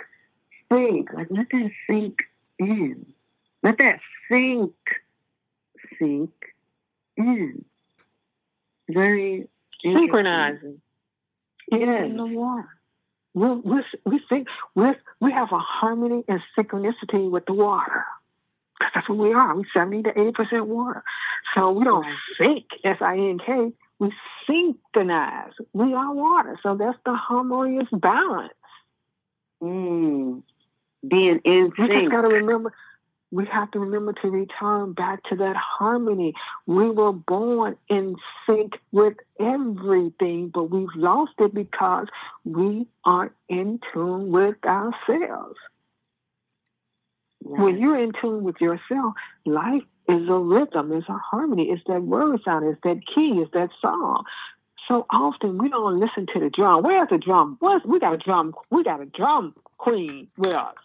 S2: Like, let that sink in. Let that sink in. Very
S3: synchronizing.
S2: Yes.
S3: In the water. We think we have a harmony and synchronicity with the water. Because that's what we are. We're 70 to 80% water. So we don't sink, S-I-N-K. We synchronize. We are water. So that's the harmonious balance.
S2: Being in sync.
S3: We just got to remember. We have to remember to return back to that harmony. We were born in sync with everything, but we've lost it because we aren't in tune with ourselves. Right. When you're in tune with yourself, life is a rhythm, it's a harmony, it's that word sound, it's that key, it's that song. So often we don't listen to the drum. Where's the drum? We got a drum queen with us.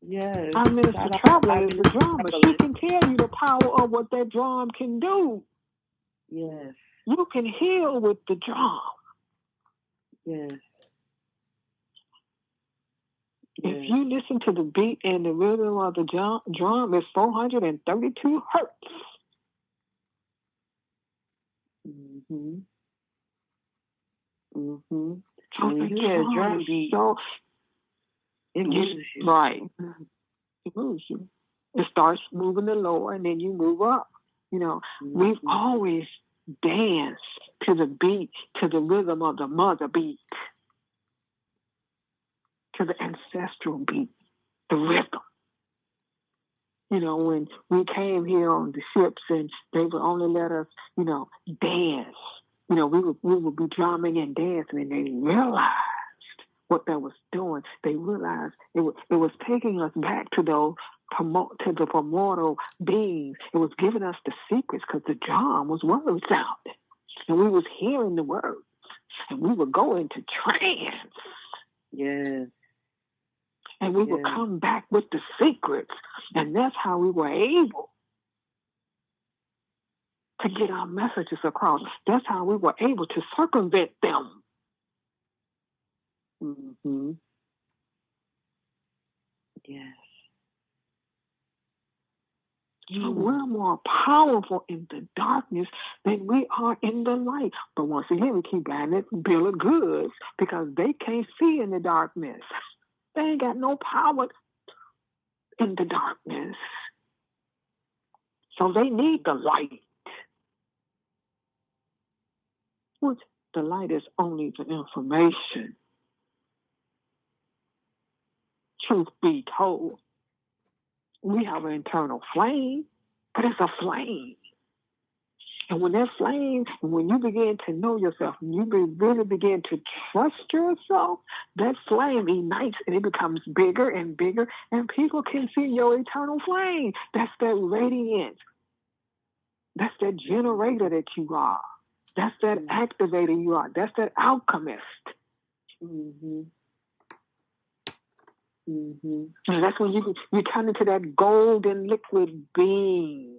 S2: Yes.
S3: Our Minister Traveler is the drummer. She can tell you the power of what that drum can do.
S2: Yes.
S3: You can heal with the drum.
S2: Yes.
S3: If you listen to the beat and the rhythm of the drum, it's 432 hertz. So when you hear a drum beat, it moves you. Right. It moves you. It starts moving the lower and then you move up. You know, we've always danced to the beat, to the rhythm of the mother beat, to the ancestral beat, the rhythm. You know, when we came here on the ships and they would only let us, you know, dance. You know, we would be drumming and dancing, and they realized what that was doing. They realized it was taking us back to the primordial beings. It was giving us the secrets because the drum was word sounding, and we was hearing the words, and we would go into trance.
S2: Yes.
S3: And we would come back with the secrets, and that's how we were able to get our messages across. That's how we were able to circumvent them.
S2: Yes.
S3: So we're more powerful in the darkness than we are in the light. But once again, we keep buying it bill of goods because they can't see in the darkness. They ain't got no power in the darkness. So they need the light. Which the light is only the information. Truth be told, we have an internal flame, but it's a flame. And when that flame, when you begin to know yourself, and you really begin to trust yourself, that flame ignites and it becomes bigger and bigger, and people can see your eternal flame. That's that radiance. That's that generator that you are. That's that activator you are. That's that alchemist.
S2: Mm-hmm.
S3: And that's when you turn into that golden liquid being.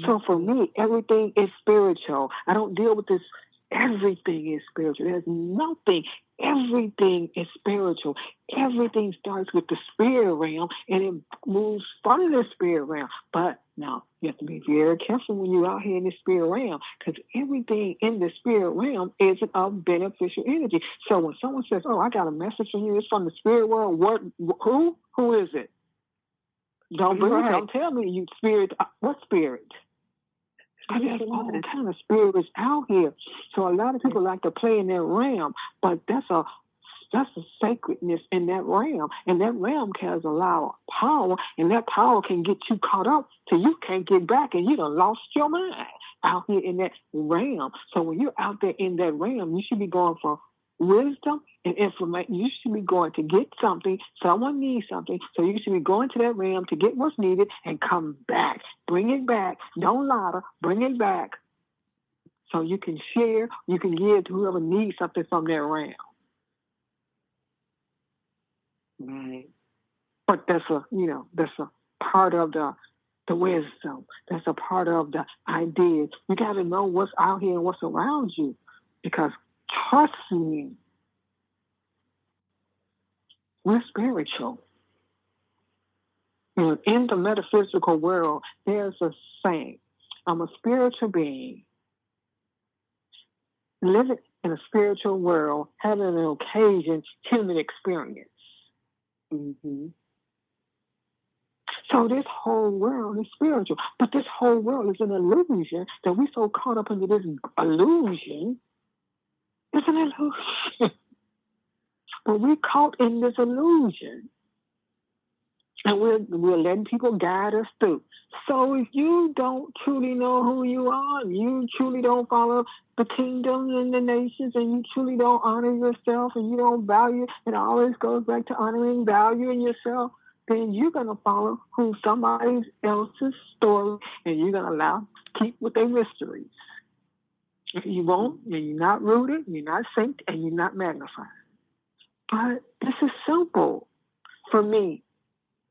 S3: So for me, everything is spiritual. I don't deal with this. Everything is spiritual. There's nothing. Everything is spiritual. Everything starts with the spirit realm and it moves from the spirit realm. But now you have to be very careful when you're out here in the spirit realm, because everything in the spirit realm is of beneficial energy. So when someone says, "Oh, I got a message from you, it's from the spirit world," who is it? Don't tell me you spirit. What spirit? There's all kind of spirits out here. So a lot of people like to play in that realm, but that's a sacredness in that realm, and that realm carries a lot of power, and that power can get you caught up till you can't get back, and you done lost your mind out here in that realm. So when you're out there in that realm, you should be going for wisdom and information. You should be going to get something. Someone needs something. So you should be going to that realm to get what's needed and come back. Bring it back. Don't lie. Bring it back. So you can share. You can give to whoever needs something from that realm.
S2: Right.
S3: But that's a part of the wisdom. That's a part of the ideas. You got to know what's out here and what's around you, because trust me, we're spiritual. And in the metaphysical world, there's a saying, I'm a spiritual being, living in a spiritual world, having an occasion human experience.
S2: Mm-hmm.
S3: So this whole world is spiritual, but this whole world is an illusion that we so caught up into this illusion. It's an illusion. But we caught in this illusion. And we're letting people guide us through. So if you don't truly know who you are, you truly don't follow the kingdom and the nations, and you truly don't honor yourself, and you don't value, it always goes back to honoring, valuing yourself, then you're going to follow who somebody else's story, and you're going to keep with their mysteries. If you won't, and you're not rooted, you're not synced, and you're not magnified. But this is simple for me.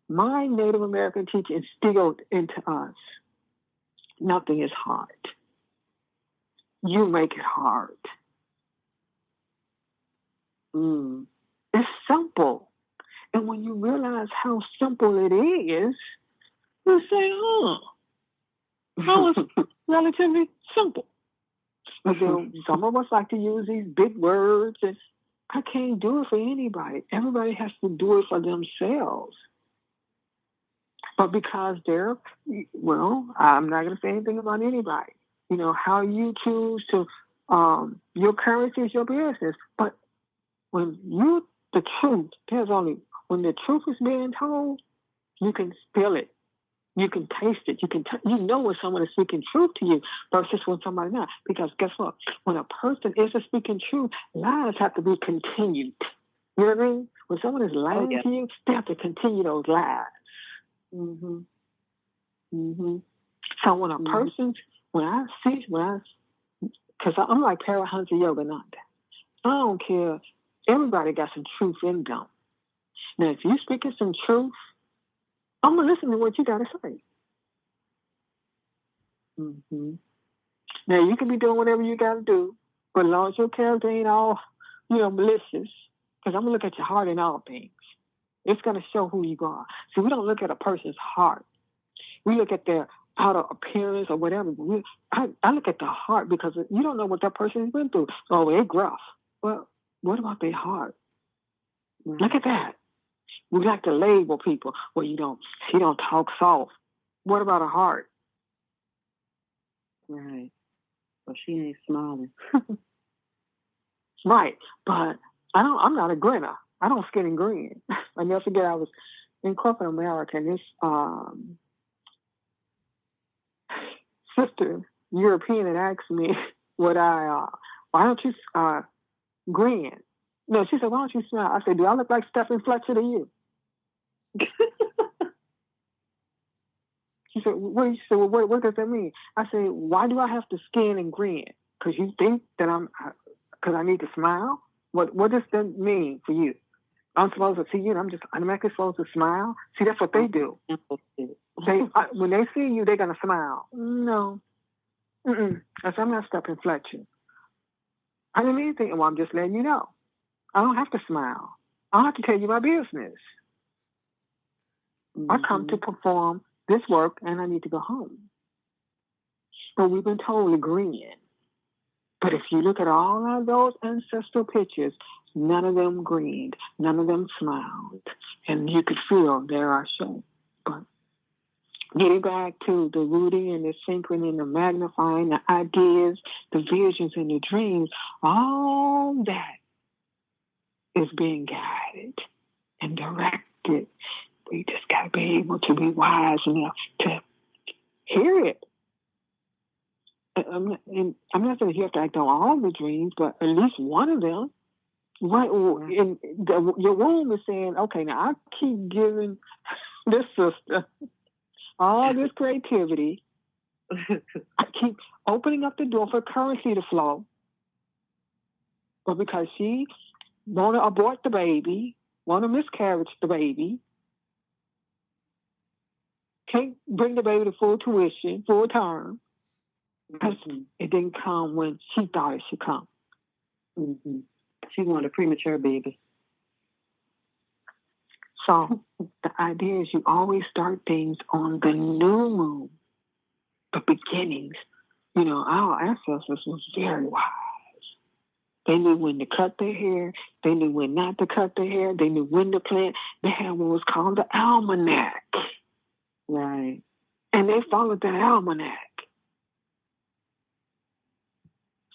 S3: My Native American teacher instilled into us, nothing is hard. You make it hard. It's simple. And when you realize how simple it is, you say, how is relatively simple? But then some of us like to use these big words, and I can't do it for anybody. Everybody has to do it for themselves. But because I'm not going to say anything about anybody. You know, how you choose to, your currency is your business. But when the truth, when the truth is being told, you can feel it. You can taste it. You know when someone is speaking truth to you versus when somebody not. Because guess what? When a person isn't speaking truth, lies have to be continued. You know what I mean? When someone is lying to you, they have to continue those lies. Mm-hmm. Mm-hmm. So when a person's, because I'm like Paramahansa Yogananda, I don't care. Everybody got some truth in them. Now, if you're speaking some truth, I'm going to listen to what you got to say. Mm-hmm. Now, you can be doing whatever you got to do, but as long as your character ain't all, malicious, because I'm going to look at your heart in all things. It's going to show who you are. So we don't look at a person's heart. We look at their outer appearance or whatever. I look at the heart, because you don't know what that person has been through. Oh, they're gruff. Well, What about their heart?
S2: Right.
S3: Look at that. We like to label people. Well, she don't talk soft. What about her heart?
S2: Right. Well, she ain't smiling.
S3: Right. But I'm not a grinner. I don't skin and grin. I never forget I was in corporate America, and this sister European had asked me, why don't you grin? No, she said, why don't you smile? I said, do I look like Stephen Fletcher to you? She said, what does that mean? I said, why do I have to skin and grin? Because you think that because I need to smile? What does that mean for you? I'm supposed to see you and I'm automatically supposed to smile? See, that's what they do. When they see you, they're going to smile. No. I said, I'm not Stephen Fletcher. I didn't mean anything. Well, I'm just letting you know. I don't have to smile. I don't have to tell you my business. I come to perform this work and I need to go home. So we've been told to grin. But if you look at all of those ancestral pictures, none of them grinned, none of them smiled. And you could feel there are shown. But getting back to the rooting and the synchrony and the magnifying, the ideas, the visions and the dreams, all that is being guided and directed. We just got to be able to be wise enough to hear it. I'm not saying you have to act on all the dreams, but at least one of them. Your womb is saying, okay, now I keep giving this sister all this creativity. I keep opening up the door for currency to flow. But because she want to abort the baby, want to miscarriage the baby, can't bring the baby to full tuition, full term, because it didn't come when she thought it should come.
S2: Mm-hmm. She wanted a premature baby.
S3: So the idea is you always start things on the new moon, the beginnings. Our ancestors was very wise. They knew when to cut their hair. They knew when not to cut their hair. They knew when to plant. They had what was called the almanac.
S2: Right.
S3: And they followed that almanac.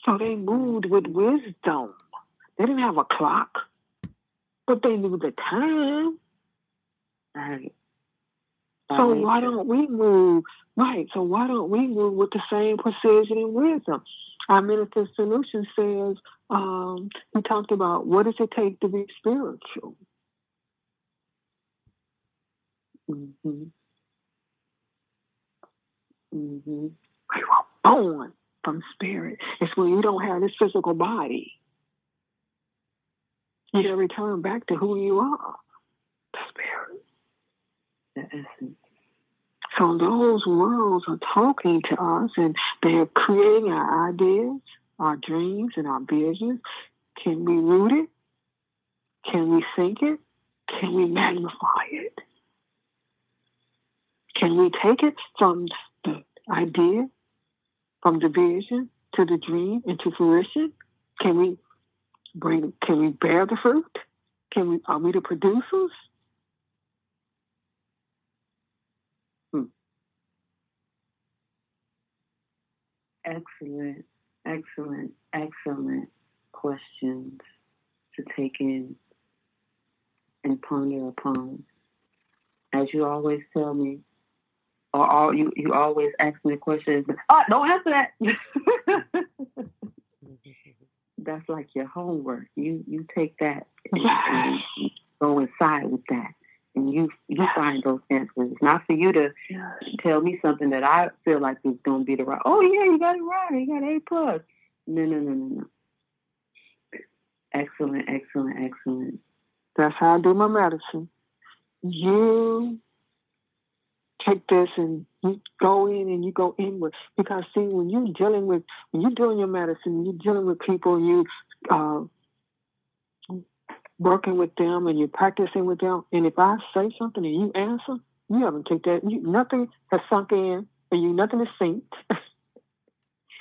S3: So they moved with wisdom. They didn't have a clock, but they knew the time.
S2: Right.
S3: So why don't we move? Right. So why don't we move with the same precision and wisdom? Our Minister Solution says, he talked about what does it take to be spiritual?
S2: Mm-hmm. Mm-hmm.
S3: We were born from spirit. It's when you don't have this physical body. You got to return back to who you are, the spirit.
S2: The essence.
S3: So those worlds are talking to us and they're creating our ideas, our dreams, and our visions. Can we root it? Can we think it? Can we magnify it? Can we take it from the idea, from the vision to the dream into fruition? Can we bear the fruit? Are we the producers?
S2: Excellent, excellent, excellent questions to take in and ponder upon. As you always tell me, or you always ask me the questions, don't answer that. That's like your homework. You take that and go inside with that. And you find those answers. It's not for you to tell me something that I feel like is going to be the right. Oh, yeah, you got it right. You got A+. No. Excellent, excellent, excellent.
S3: That's how I do my medicine. You take this and you go in and you go inward. Because, see, when you're doing your medicine, you're dealing with people, you working with them and you're practicing with them. And if I say something and you answer, you haven't taken that. Nothing has sunk in for you. Nothing is synced.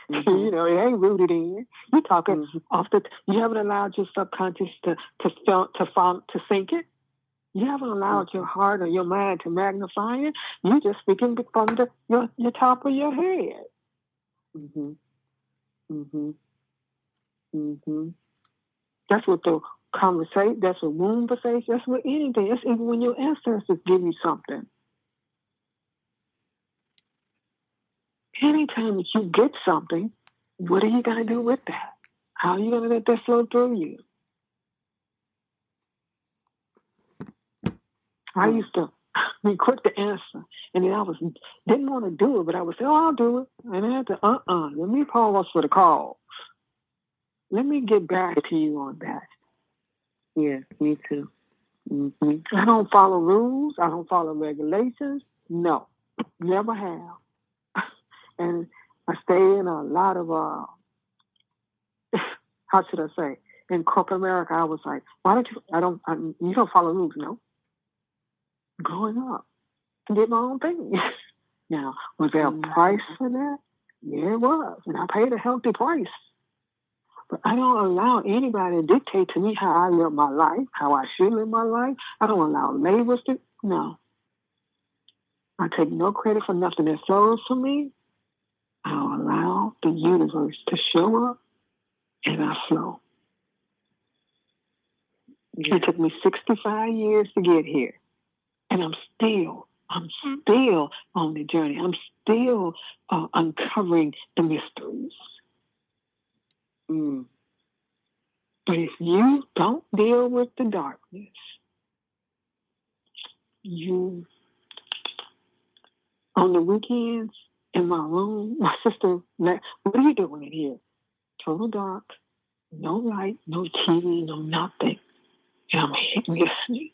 S3: You know, it ain't rooted in. You're talking off the. You haven't allowed your subconscious to sink it. You haven't allowed your heart or your mind to magnify it. You're just speaking from your top of your head. That's what the conversation. That's what womb conversation. That's what anything. That's even when your ancestors give you something. Anytime that you get something, what are you going to do with that? How are you going to let that flow through you? I used to be quick to answer, and then I didn't want to do it, but I would say, "Oh, I'll do it," and I had to, let me pause for the call. Let me get back to you on that.
S2: Yes, me too.
S3: I don't follow rules. I don't follow regulations. No, never have. And I stay in a lot of, how should I say, in corporate America, I was like, why don't you, you don't follow rules, no. Growing up, I did my own thing. Now, was there a price for that? Yeah, it was. And I paid a healthy price. But I don't allow anybody to dictate to me how I live my life, how I should live my life. I don't allow labels to, no. I take no credit for nothing that flows from me. I'll allow the universe to show up, and I flow. It took me 65 years to get here, and I'm still on the journey. I'm still uncovering the mysteries. But if you don't deal with the darkness, on the weekends, in my room, my sister, what are you doing in here? Total dark, no light, no TV, no nothing. And I'm listening.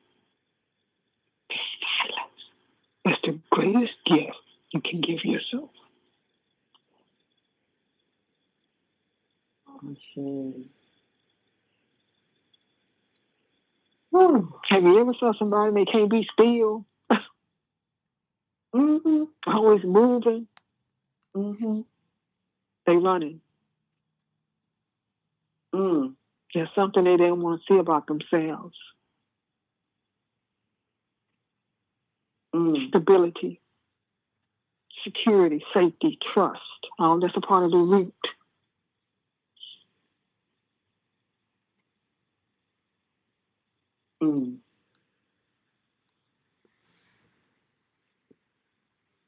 S3: Silence. That's the greatest gift you can give yourself. Have you ever saw somebody that can't be still? Always moving. They running. There's something they didn't want to see about themselves. Stability, security, safety, trust. All that's a part of the root.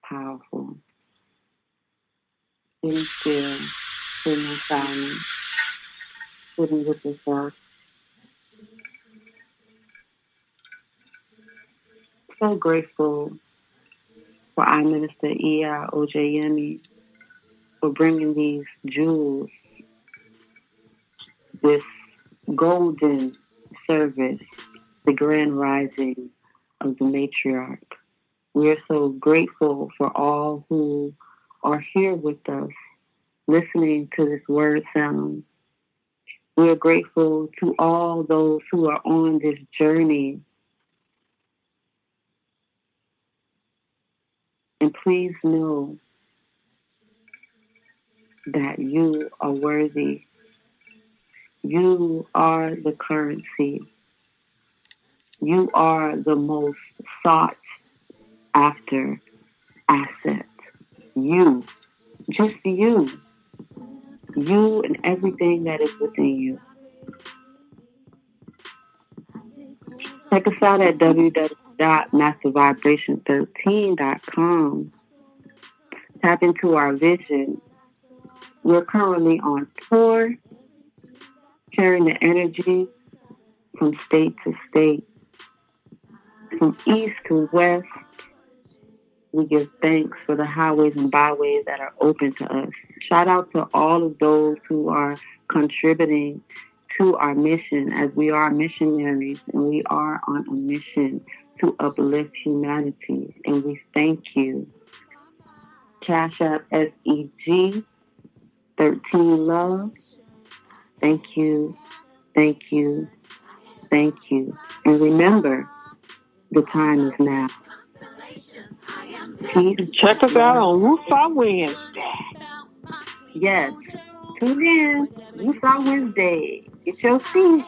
S2: Powerful. Sitting still, sitting in silence, sitting with yourself. So grateful for our minister im-ojyemi for bringing these jewels, this golden service, the grand rising of the matriarch. We are so grateful for all who are here with us, listening to this word sound. We are grateful to all those who are on this journey. And please know that you are worthy. You are the currency. You are the most sought after asset. You, just you and everything that is within you. Check us out at www.mastervibration13.com. Tap into our vision. We're currently on tour, sharing the energy from state to state, from east to west. We give thanks for the highways and byways that are open to us. Shout out to all of those who are contributing to our mission, as we are missionaries and we are on a mission to uplift humanity. And we thank you. Cash App SEG 13 Love. Thank you. Thank you. Thank you. And remember, the time is now. Peace.
S3: Check us out on Rooftop Wednesday.
S2: Yes. Tune in. Woosah Wednesday. Get your seat.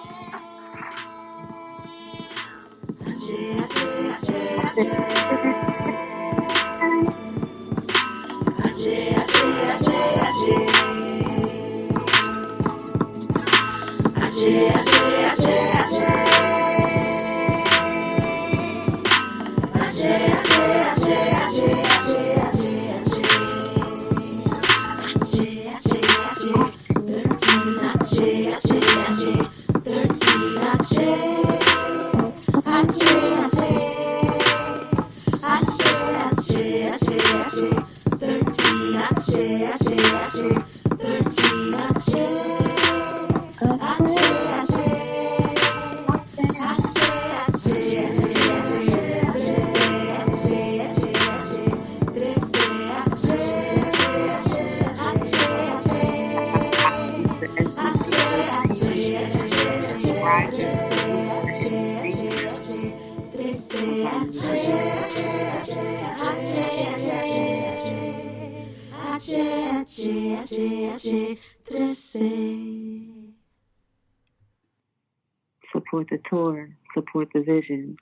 S2: Support the tour. Support the vision.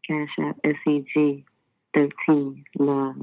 S2: Cash App SEG 13 Love.